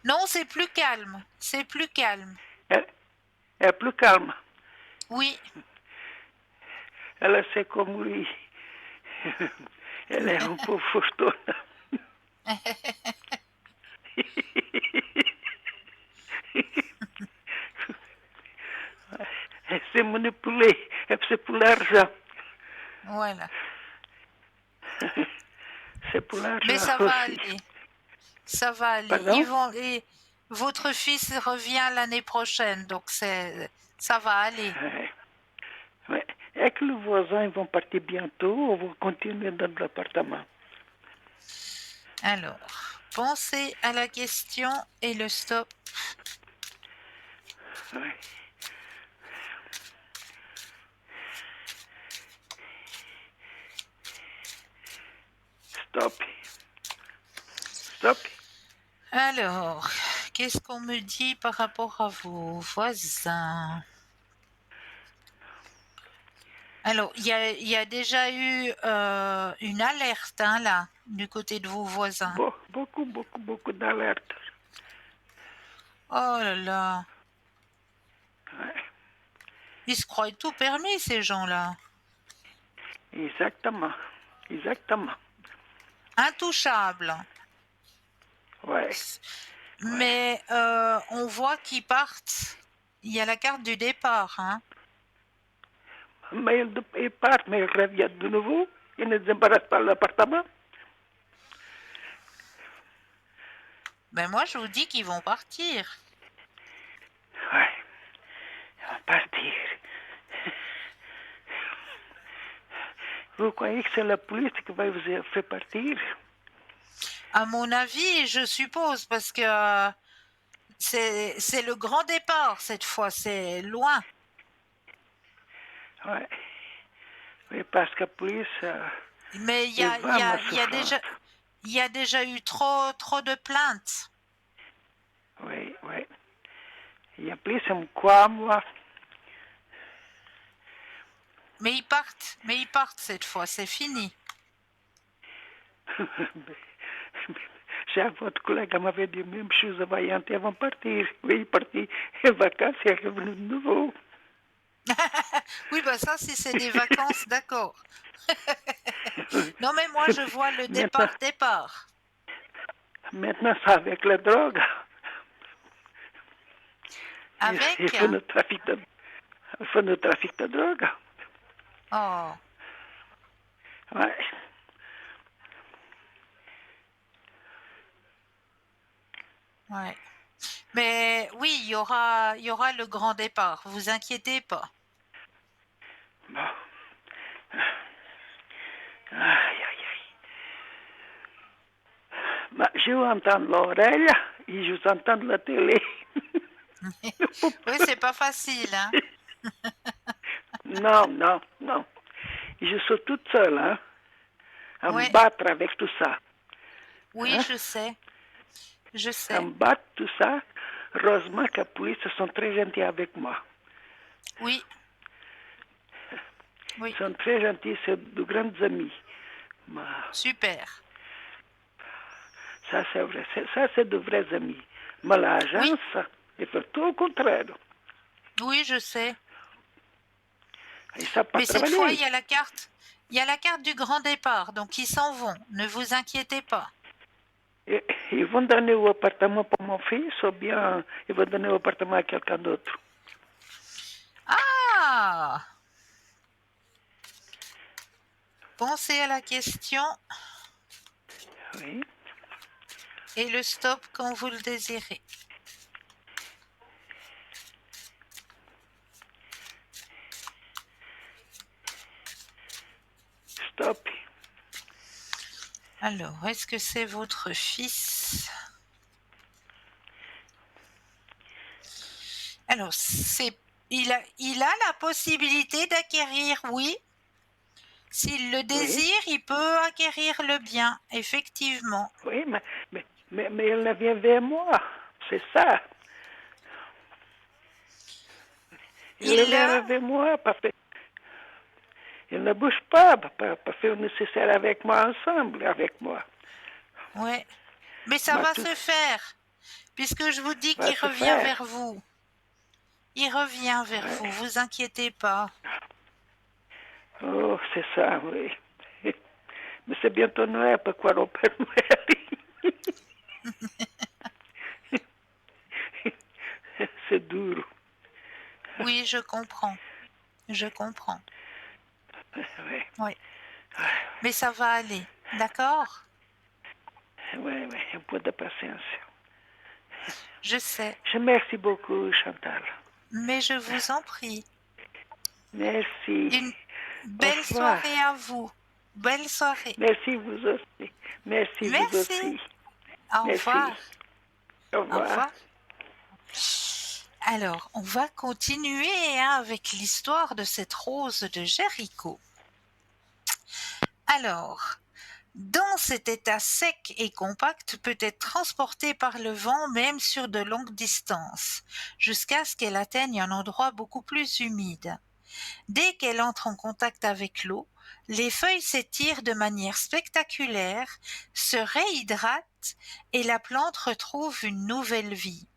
Non, c'est plus calme. C'est plus calme. Elle est plus calme. Oui. Elle sait comme lui. Elle est un peu fauchetonne. Elle s'est manipulée. C'est pour l'argent. Voilà. C'est pour Mais l'argent ça va aussi. aller. Ça va aller. Pardon? Votre fils revient l'année prochaine, donc ça va aller. Ouais. Ouais. Et que les voisins ils vont partir bientôt, on va continuer dans l'appartement. Alors, pensez à la question et le stop. Ouais. Stop. Stop. Alors, qu'est-ce qu'on me dit par rapport à vos voisins? Alors, il y a déjà eu une alerte, hein, là, du côté de vos voisins. Beaucoup d'alertes. Oh là là, Ouais. ils se croient tout permis, ces gens-là. Exactement. Exactement. Intouchables. Ouais. Ouais. Mais on voit qu'ils partent. Il y a la carte du départ, hein. Mais ils partent, mais ils reviennent de nouveau. Ils ne débarrassent pas l'appartement. Ben moi, je vous dis qu'ils vont partir. Ouais. Ils vont partir. Vous croyez que c'est la police qui va vous faire partir? À mon avis, je suppose, parce que c'est le grand départ cette fois, c'est loin. Ouais. Oui, parce que la police, Mais il va ma souffrance. il y a déjà eu trop de plaintes. Oui, oui. Il y a plus, ça me croit, moi. Mais ils partent cette fois, c'est fini. Já votre collègue m'avait dit même chose vaillante avant de partir. Oui, il est parti en vacances et est revenu de nouveau. Oui, bah ça, si c'est des vacances, d'accord. Non, mais moi, je vois le Maintenant, départ. maintenant c'est avec la drogue. Avec? Il fait le trafic de drogue. Oh, Ouais. ouais. Mais oui, il y aura le grand départ. Vous inquiétez pas. Bon. Aïe, aïe, aïe. Bah, je vous entends l'oreille et je vous entends la télé. Oui, c'est pas facile, hein. Non, non, non. Je suis toute seule, hein, à me Ouais, battre avec tout ça. oui, Hein? je sais. Je À sais. me battre tout ça. Heureusement qu'après, ils sont très gentils avec moi. Oui, oui. Ils sont très gentils, c'est de grands amis. Mais Super. ça, c'est vrai. Ça, c'est de vrais amis. Mais Oui, l'agence, il fait tout au contraire. oui, je sais. Ils ne savent pas Mais cette fois, travailler. il y a la carte. Il y a la carte du grand départ, donc ils s'en vont. Ne vous inquiétez pas. Et, ils vont donner l'appartement pour mon fils ou bien ils vont donner l'appartement à quelqu'un d'autre. Ah! Pensez à la question Oui. et le stop quand vous le désirez. Stop. Alors, est-ce que c'est votre fils? Alors, il a la possibilité d'acquérir, oui. S'il le Oui. désire, il peut acquérir le bien, effectivement. Oui, mais elle ne vient vers moi. C'est ça. Il Il, vient vers moi. Il ne bouge pas pour faire le nécessaire avec moi, ensemble avec moi. ouais. Mais ça Mais va tout se faire, puisque je vous dis va qu'il se revient faire. vers vous. Il revient vers Ouais. vous, vous inquiétez pas. Oh, c'est ça, oui. Mais c'est bientôt Noël pour croire au Père Noël. C'est dur. Oui, je comprends. Je comprends. Oui, Oui. Mais ça va aller, d'accord? oui, oui, un peu de patience. Je sais. Je remercie beaucoup, Chantal. Mais je vous en prie. Merci. Une Au belle revoir. soirée à vous. Belle soirée. Merci vous aussi. Merci vous Merci. aussi. Au Merci. revoir. Au Au revoir. revoir. Alors, on va continuer avec l'histoire de cette rose de Jéricho. Alors, dans cet état sec et compact, peut être transportée par le vent même sur de longues distances, jusqu'à ce qu'elle atteigne un endroit beaucoup plus humide. Dès qu'elle entre en contact avec l'eau, les feuilles s'étirent de manière spectaculaire, se réhydratent et la plante retrouve une nouvelle vie.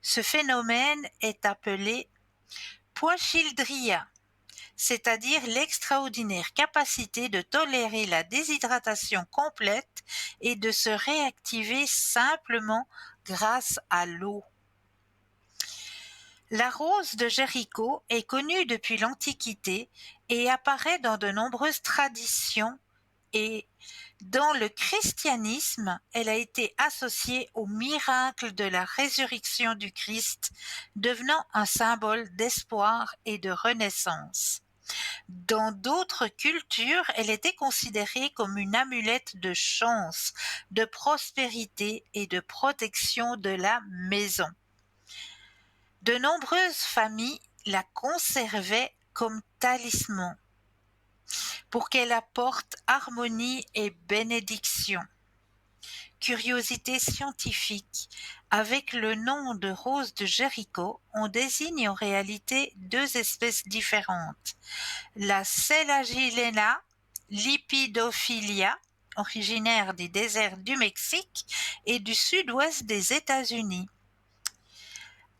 Ce phénomène est appelé poichildria, c'est-à-dire l'extraordinaire capacité de tolérer la déshydratation complète et de se réactiver simplement grâce à l'eau. La rose de Jéricho est connue depuis l'Antiquité et apparaît dans de nombreuses traditions et dans le christianisme, elle a été associée au miracle de la résurrection du Christ, devenant un symbole d'espoir et de renaissance. Dans d'autres cultures, elle était considérée comme une amulette de chance, de prospérité et de protection de la maison. De nombreuses familles la conservaient comme talisman pour qu'elle apporte harmonie et bénédiction. curiosité scientifique. Avec le nom de rose de Jéricho, on désigne en réalité deux espèces différentes. La Selagilena lipidophilia, originaire des déserts du Mexique et du sud-ouest des États-Unis.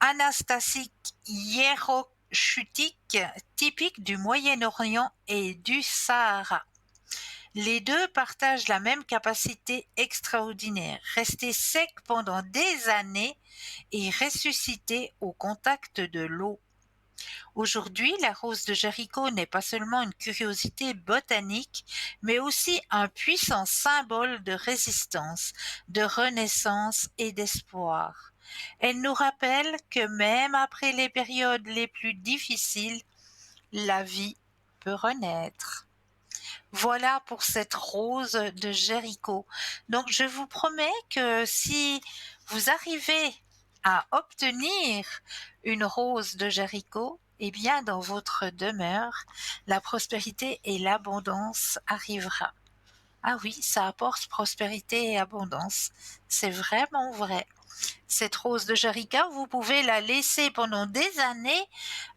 Anastasique hiérochutique, typique du Moyen-Orient et du Sahara. Les deux partagent la même capacité extraordinaire, rester sec pendant des années et ressusciter au contact de l'eau. Aujourd'hui, la rose de Jéricho n'est pas seulement une curiosité botanique, mais aussi un puissant symbole de résistance, de renaissance et d'espoir. Elle nous rappelle que même après les périodes les plus difficiles, la vie peut renaître. Voilà pour cette rose de Jéricho. Donc je vous promets que si vous arrivez à obtenir une rose de Jéricho, eh bien dans votre demeure, la prospérité et l'abondance arrivera. Ah oui, ça apporte prospérité et abondance. C'est vraiment vrai. Cette rose de Jéricho, vous pouvez la laisser pendant des années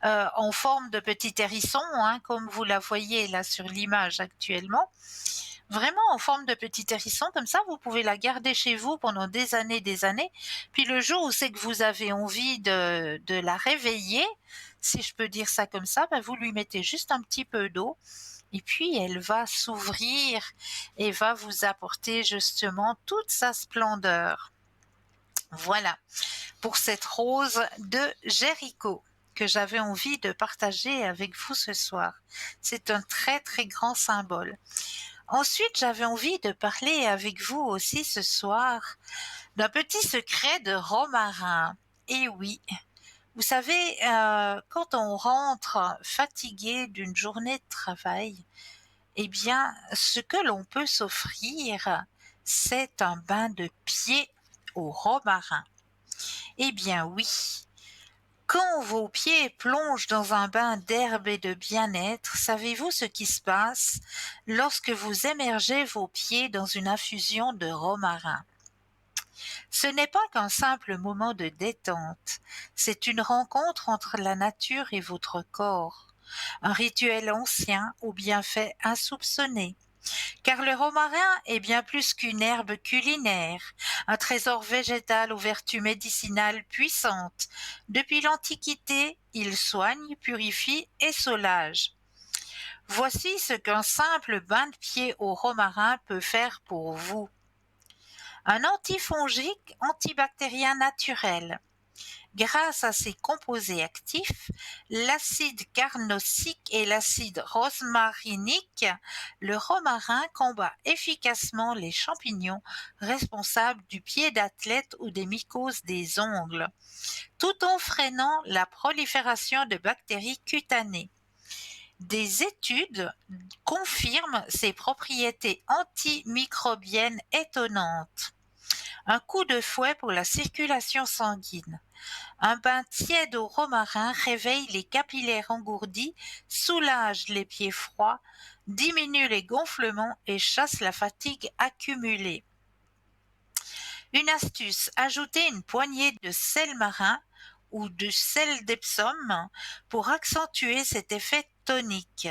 en forme de petit hérisson, hein, comme vous la voyez là sur l'image actuellement. Vraiment en forme de petit hérisson, comme ça vous pouvez la garder chez vous pendant des années, puis le jour où c'est que vous avez envie de la réveiller, si je peux dire ça comme ça, ben vous lui mettez juste un petit peu d'eau, et puis elle va s'ouvrir et va vous apporter justement toute sa splendeur. Voilà pour cette rose de Jéricho que j'avais envie de partager avec vous ce soir. C'est un très très grand symbole. Ensuite, j'avais envie de parler avec vous aussi ce soir d'un petit secret de romarin. Et oui, vous savez, quand on rentre fatigué d'une journée de travail, eh bien, ce que l'on peut s'offrir, c'est un bain de pied au romarin. Eh bien oui, quand vos pieds plongent dans un bain d'herbe et de bien-être, savez-vous ce qui se passe lorsque vous émergez vos pieds dans une infusion de romarin? Ce n'est pas qu'un simple moment de détente, c'est une rencontre entre la nature et votre corps, un rituel ancien aux bienfaits insoupçonnés. Car le romarin est bien plus qu'une herbe culinaire, un trésor végétal aux vertus médicinales puissantes. Depuis l'Antiquité, il soigne, purifie et soulage. Voici ce qu'un simple bain de pied au romarin peut faire pour vous. Un antifongique antibactérien naturel. Grâce à ses composés actifs, l'acide carnosique et l'acide rosmarinique, le romarin combat efficacement les champignons responsables du pied d'athlète ou des mycoses des ongles, tout en freinant la prolifération de bactéries cutanées. Des études confirment ses propriétés antimicrobiennes étonnantes. Un coup de fouet pour la circulation sanguine. Un bain tiède au romarin réveille les capillaires engourdis, soulage les pieds froids, diminue les gonflements et chasse la fatigue accumulée. Une astuce, ajoutez une poignée de sel marin ou de sel d'Epsom pour accentuer cet effet tonique.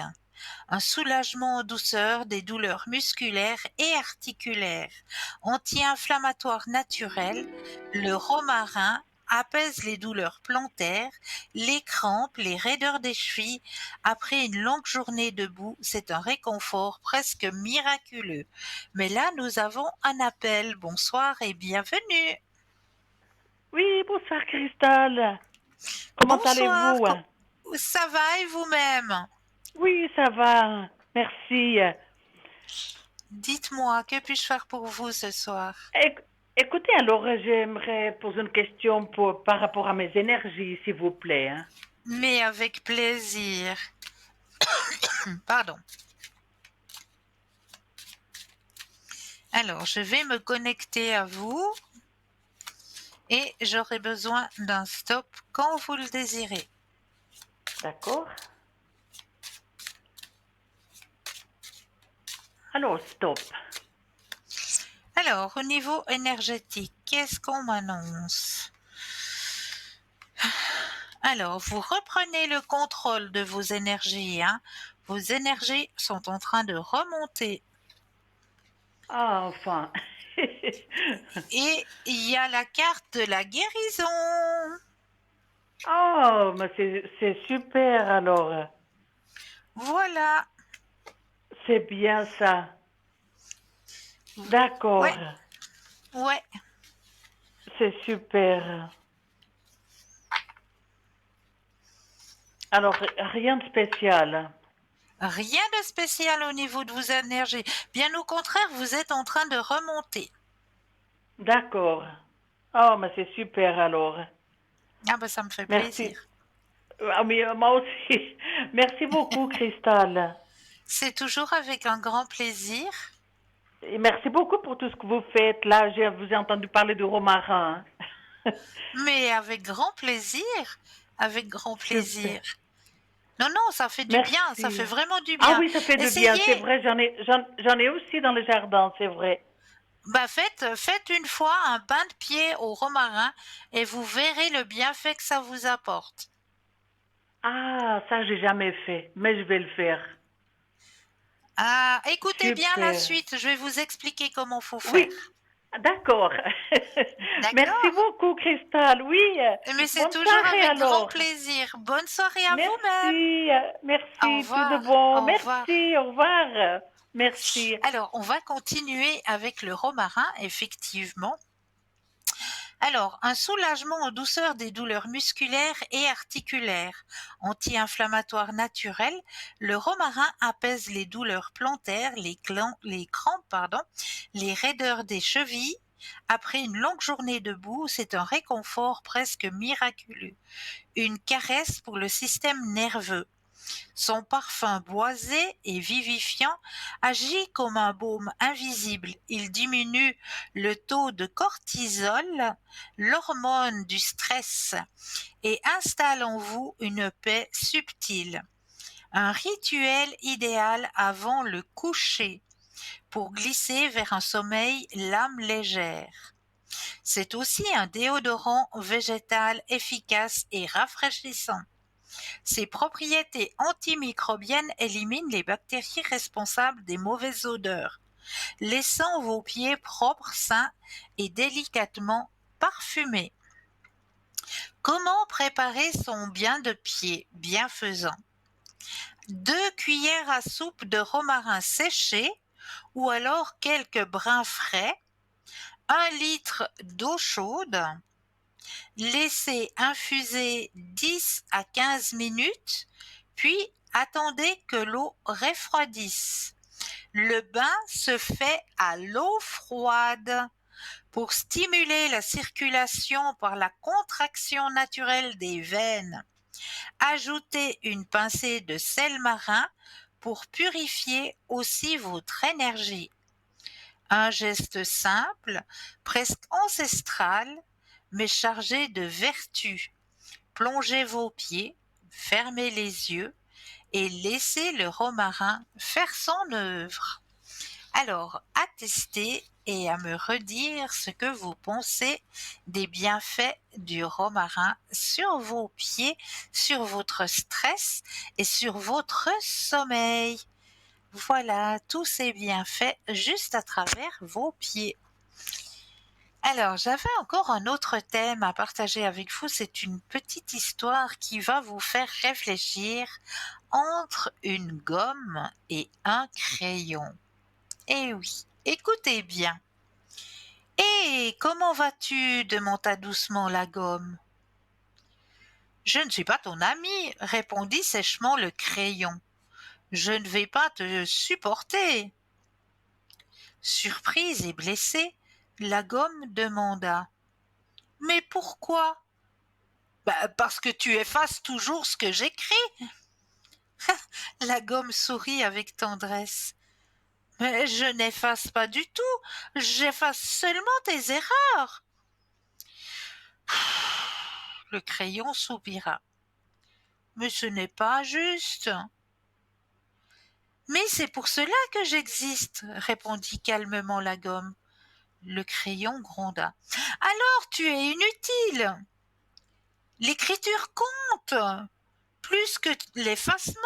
Un soulagement en douceur des douleurs musculaires et articulaires. Anti-inflammatoire naturel, le romarin apaise les douleurs plantaires, les crampes, les raideurs des chevilles. Après une longue journée debout, c'est un réconfort presque miraculeux. Mais là, nous avons un appel. Bonsoir et bienvenue. Oui, bonsoir Cristal. Comment Bonsoir. allez-vous? Ça va et vous-même? Oui, ça va. Merci. Dites-moi, que puis-je faire pour vous ce soir? Écoutez, alors j'aimerais poser une question par rapport à mes énergies, s'il vous plaît. Hein. Mais avec plaisir. Pardon. Alors, je vais me connecter à vous et j'aurai besoin d'un stop quand vous le désirez. D'accord. Alors, stop. Alors, au niveau énergétique, qu'est-ce qu'on m'annonce? Alors, vous reprenez le contrôle de vos énergies, hein. Vos énergies sont en train de remonter. Ah, enfin. Et il y a la carte de la guérison. Oh, mais c'est super alors. Voilà. C'est bien ça. D'accord. Ouais, ouais. C'est super. Alors, rien de spécial. Rien de spécial au niveau de vos énergies. Bien au contraire, vous êtes en train de remonter. D'accord. Oh, mais c'est super alors. Ah ben ça me fait Merci. plaisir. Ah, mais moi aussi. Merci beaucoup, Cristal. C'est toujours avec un grand plaisir. Et merci beaucoup pour tout ce que vous faites. Là, je vous ai entendu parler de romarin. Mais avec grand plaisir. Avec grand Super. plaisir. Non, non, ça fait du bien. Ça fait Merci. vraiment du Ah bien. oui, ça fait de bien, c'est Essayez. vrai. J'en ai aussi dans le jardin, c'est vrai. Bah faites une fois un bain de pied au romarin et vous verrez le bienfait que ça vous apporte. Ah, ça, j'ai jamais fait, mais je vais le faire. Ah, écoutez bien la Super. suite. Je vais vous expliquer comment faut faire. Oui, d'accord. Merci D'accord? beaucoup, Cristal. Oui, Mais c'est bonne toujours soirée avec grand alors. plaisir. Bonne soirée à vous-même. Merci, Au merci, tout de revoir. bon. Au revoir. Merci, au revoir. Merci. Alors, on va continuer avec le romarin, effectivement. Alors, un soulagement en douceur des douleurs musculaires et articulaires. Anti-inflammatoire naturel, le romarin apaise les douleurs plantaires, les crampes, les raideurs des chevilles. Après une longue journée debout, c'est un réconfort presque miraculeux. Une caresse pour le système nerveux. Son parfum boisé et vivifiant agit comme un baume invisible. Il diminue le taux de cortisol, l'hormone du stress, et installe en vous une paix subtile. Un rituel idéal avant le coucher pour glisser vers un sommeil l'âme légère. C'est aussi un déodorant végétal efficace et rafraîchissant. Ses propriétés antimicrobiennes éliminent les bactéries responsables des mauvaises odeurs, laissant vos pieds propres, sains et délicatement parfumés. Comment préparer son bain de pied bienfaisant? 2 cuillères à soupe de romarin séché ou alors quelques brins frais, 1 litre d'eau chaude, laissez infuser 10 à 15 minutes, puis attendez que l'eau refroidisse. Le bain se fait à l'eau froide pour stimuler la circulation par la contraction naturelle des veines. Ajoutez une pincée de sel marin pour purifier aussi votre énergie. Un geste simple, presque ancestral, mais chargé de vertu. Plongez vos pieds, fermez les yeux et laissez le romarin faire son œuvre. Alors, à tester et à me redire ce que vous pensez des bienfaits du romarin sur vos pieds, sur votre stress et sur votre sommeil. Voilà, tous ces bienfaits juste à travers vos pieds. Alors, j'avais encore un autre thème à partager avec vous. C'est une petite histoire qui va vous faire réfléchir entre une gomme et un crayon. Eh oui, écoutez bien. Et comment vas-tu? Demanda doucement la gomme. Je ne suis pas ton ami, répondit sèchement le crayon. Je ne vais pas te supporter. Surprise et blessée, la gomme demanda. Mais pourquoi? Parce que tu effaces toujours ce que j'écris. La gomme sourit avec tendresse. Mais je n'efface pas du tout, j'efface seulement tes erreurs. Le crayon soupira. Mais ce n'est pas juste. Mais c'est pour cela que j'existe, répondit calmement la gomme. Le crayon gronda. Alors tu es inutile. L'écriture compte plus que l'effacement.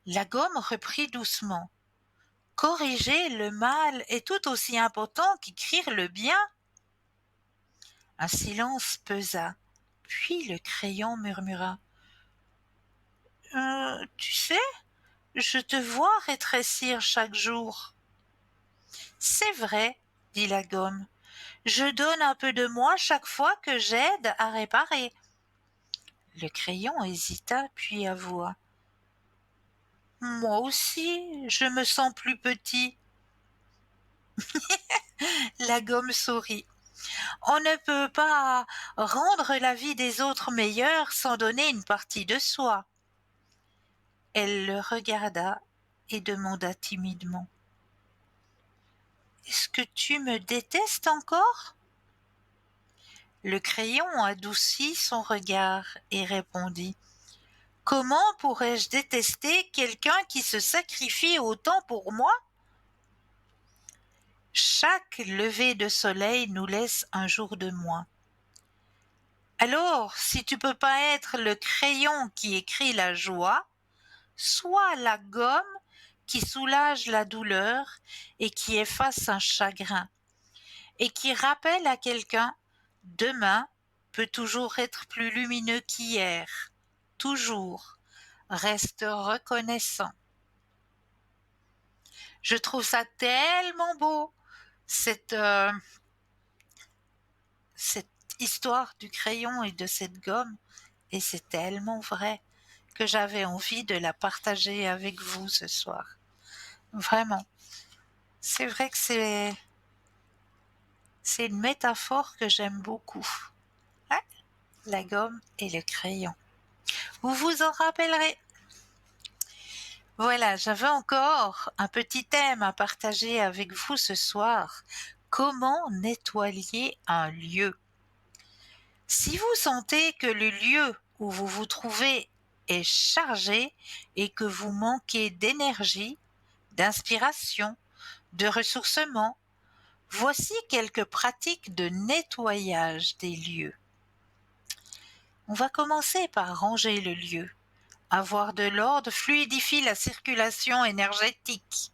La gomme reprit doucement. Corriger le mal est tout aussi important qu'écrire le bien. Un silence pesa, puis le crayon murmura. Tu sais, je te vois rétrécir chaque jour. C'est vrai, dit la gomme. Je donne un peu de moi chaque fois que j'aide à réparer. Le crayon hésita, puis avoua. Moi aussi, je me sens plus petit. La gomme sourit. On ne peut pas rendre la vie des autres meilleure sans donner une partie de soi. Elle le regarda et demanda timidement. Est-ce que tu me détestes encore? Le crayon adoucit son regard et répondit. Comment pourrais-je détester quelqu'un qui se sacrifie autant pour moi? Chaque lever de soleil nous laisse un jour de moins. Alors, si tu peux pas être le crayon qui écrit la joie, sois la gomme qui soulage la douleur et qui efface un chagrin, et qui rappelle à quelqu'un demain peut toujours être plus lumineux qu'hier. Toujours. Reste reconnaissant. Je trouve ça tellement beau, cette histoire du crayon et de cette gomme, et c'est tellement vrai que j'avais envie de la partager avec vous ce soir. Vraiment. C'est vrai que c'est une métaphore que j'aime beaucoup. Hein? La gomme et le crayon. Vous vous en rappellerez. Voilà, j'avais encore un petit thème à partager avec vous ce soir. Comment nettoyer un lieu? Si vous sentez que le lieu où vous vous trouvez est chargé et que vous manquez d'énergie, d'inspiration, de ressourcement, voici quelques pratiques de nettoyage des lieux. On va commencer par ranger le lieu. Avoir de l'ordre fluidifie la circulation énergétique.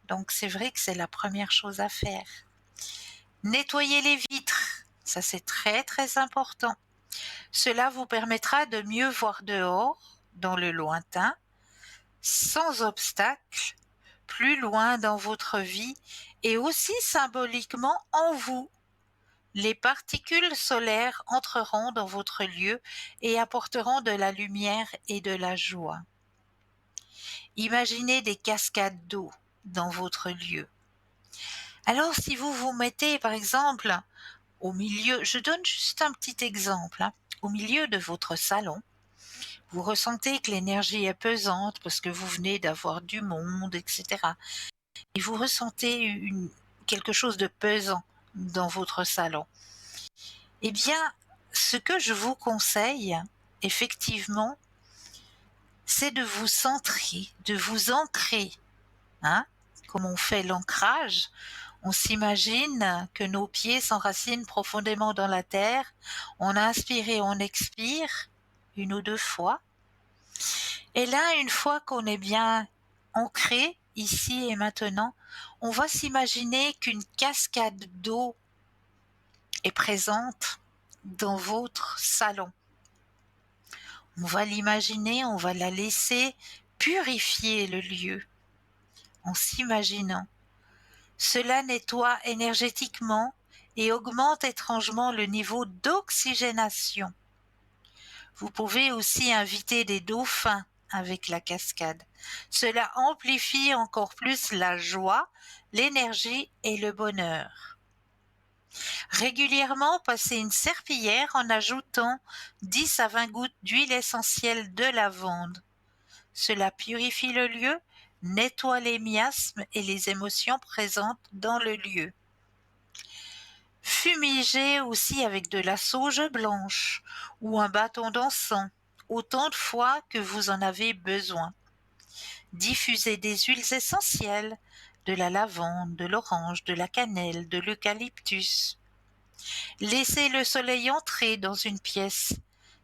Donc c'est vrai que c'est la première chose à faire. Nettoyer les vitres, ça c'est très très important. Cela vous permettra de mieux voir dehors, dans le lointain, sans obstacle, plus loin dans votre vie et aussi symboliquement en vous. Les particules solaires entreront dans votre lieu et apporteront de la lumière et de la joie. Imaginez des cascades d'eau dans votre lieu. Alors si vous vous mettez par exemple au milieu, je donne juste un petit exemple, au milieu de votre salon, vous ressentez que l'énergie est pesante parce que vous venez d'avoir du monde, etc. Et vous ressentez quelque chose de pesant dans votre salon. Eh bien, ce que je vous conseille, effectivement, c'est de vous centrer, de vous ancrer. Comme on fait l'ancrage, on s'imagine que nos pieds s'enracinent profondément dans la terre. On inspire et on expire 1 ou 2 fois. Et là, une fois qu'on est bien ancré, ici et maintenant, on va s'imaginer qu'une cascade d'eau est présente dans votre salon. On va l'imaginer, on va la laisser purifier le lieu en s'imaginant. Cela nettoie énergétiquement et augmente étrangement le niveau d'oxygénation. Vous pouvez aussi inviter des dauphins avec la cascade. Cela amplifie encore plus la joie, l'énergie et le bonheur. Régulièrement, passez une serpillière en ajoutant 10 à 20 gouttes d'huile essentielle de lavande. Cela purifie le lieu, nettoie les miasmes et les émotions présentes dans le lieu. Fumigez aussi avec de la sauge blanche ou un bâton d'encens, autant de fois que vous en avez besoin. Diffusez des huiles essentielles, de la lavande, de l'orange, de la cannelle, de l'eucalyptus. Laissez le soleil entrer dans une pièce.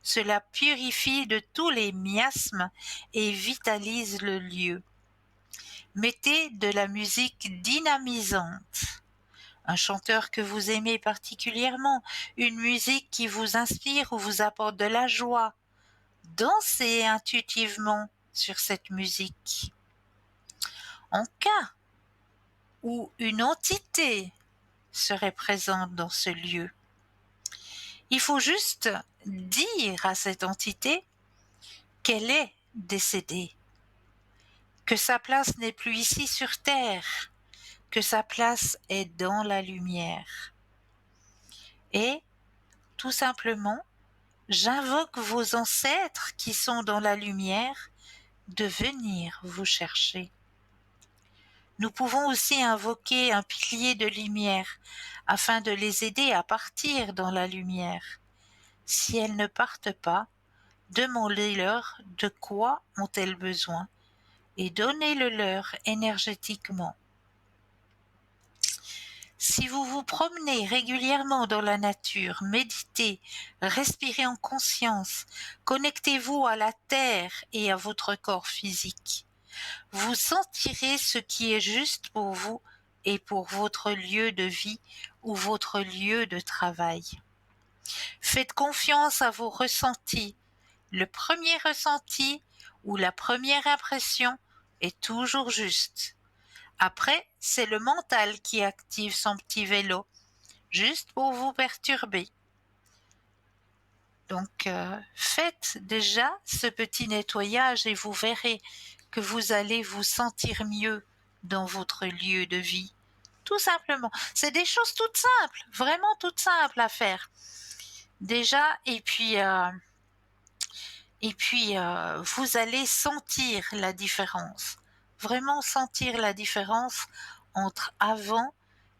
Cela purifie de tous les miasmes et vitalise le lieu. Mettez de la musique dynamisante. Un chanteur que vous aimez particulièrement, une musique qui vous inspire ou vous apporte de la joie. Dansez intuitivement sur cette musique. En cas où une entité serait présente dans ce lieu, il faut juste dire à cette entité qu'elle est décédée, que sa place n'est plus ici sur terre, que sa place est dans la lumière. Et, tout simplement, j'invoque vos ancêtres qui sont dans la lumière de venir vous chercher. Nous pouvons aussi invoquer un pilier de lumière afin de les aider à partir dans la lumière. Si elles ne partent pas, demandez-leur de quoi ont-elles besoin et donnez-le leur énergétiquement. Si vous vous promenez régulièrement dans la nature, méditez, respirez en conscience, connectez-vous à la terre et à votre corps physique. Vous sentirez ce qui est juste pour vous et pour votre lieu de vie ou votre lieu de travail. Faites confiance à vos ressentis. Le premier ressenti ou la première impression est toujours juste. Après, c'est le mental qui active son petit vélo, juste pour vous perturber. Donc, faites déjà ce petit nettoyage et vous verrez que vous allez vous sentir mieux dans votre lieu de vie. Tout simplement. C'est des choses toutes simples, vraiment toutes simples à faire. Déjà, et puis vous allez sentir la différence. Vraiment sentir la différence entre avant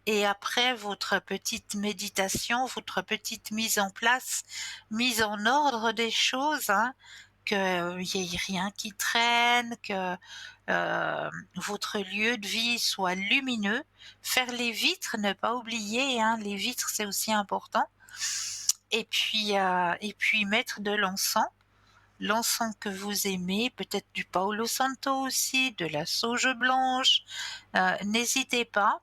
et après votre petite méditation, votre petite mise en place, mise en ordre des choses, qu'il n'y ait rien qui traîne, que votre lieu de vie soit lumineux. Faire les vitres, ne pas oublier, les vitres c'est aussi important. Et puis mettre de l'encens. L'encens que vous aimez, peut-être du Palo Santo aussi, de la sauge blanche, n'hésitez pas.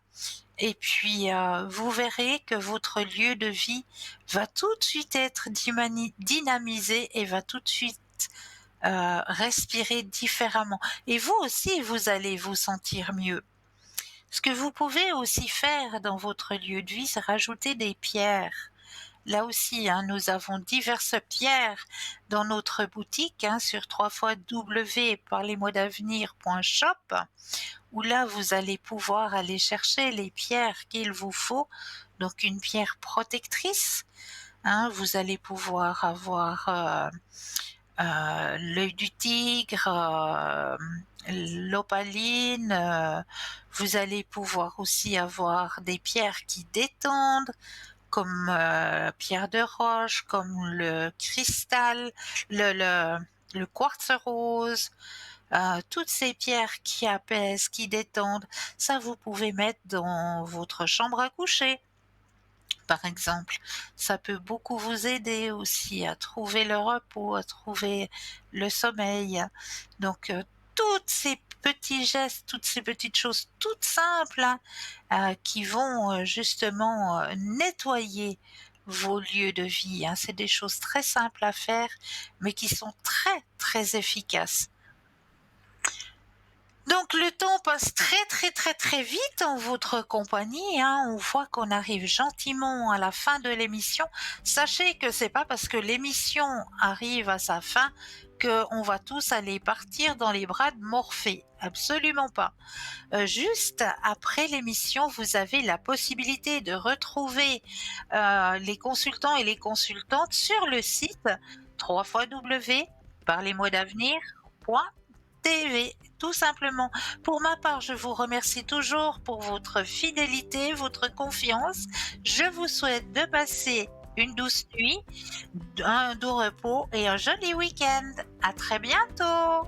Et puis, vous verrez que votre lieu de vie va tout de suite être dynamisé et va tout de suite respirer différemment. Et vous aussi, vous allez vous sentir mieux. Ce que vous pouvez aussi faire dans votre lieu de vie, c'est rajouter des pierres. Là aussi, nous avons diverses pierres dans notre boutique sur www.parlezmoi-d'avenir.shop où là, vous allez pouvoir aller chercher les pierres qu'il vous faut. Donc, une pierre protectrice. Vous allez pouvoir avoir l'œil du tigre, l'opaline. Vous allez pouvoir aussi avoir des pierres qui détendent, comme pierre de roche, comme le cristal, le quartz rose, toutes ces pierres qui apaisent, qui détendent, ça vous pouvez mettre dans votre chambre à coucher, par exemple. Ça peut beaucoup vous aider aussi à trouver le repos, à trouver le sommeil. Donc, toutes ces petits gestes, toutes ces petites choses toutes simples qui vont justement nettoyer vos lieux de vie. C'est des choses très simples à faire, mais qui sont très, très efficaces. Donc le temps passe très très très très vite en votre compagnie. On voit qu'on arrive gentiment à la fin de l'émission. Sachez que c'est pas parce que l'émission arrive à sa fin qu'on va tous aller partir dans les bras de Morphée. Absolument pas. Juste après l'émission, vous avez la possibilité de retrouver les consultants et les consultantes sur le site www.parlezmoi-d'avenir.tv. Tout simplement. Pour ma part, je vous remercie toujours pour votre fidélité, votre confiance. Je vous souhaite de passer une douce nuit, un doux repos et un joli week-end. À très bientôt.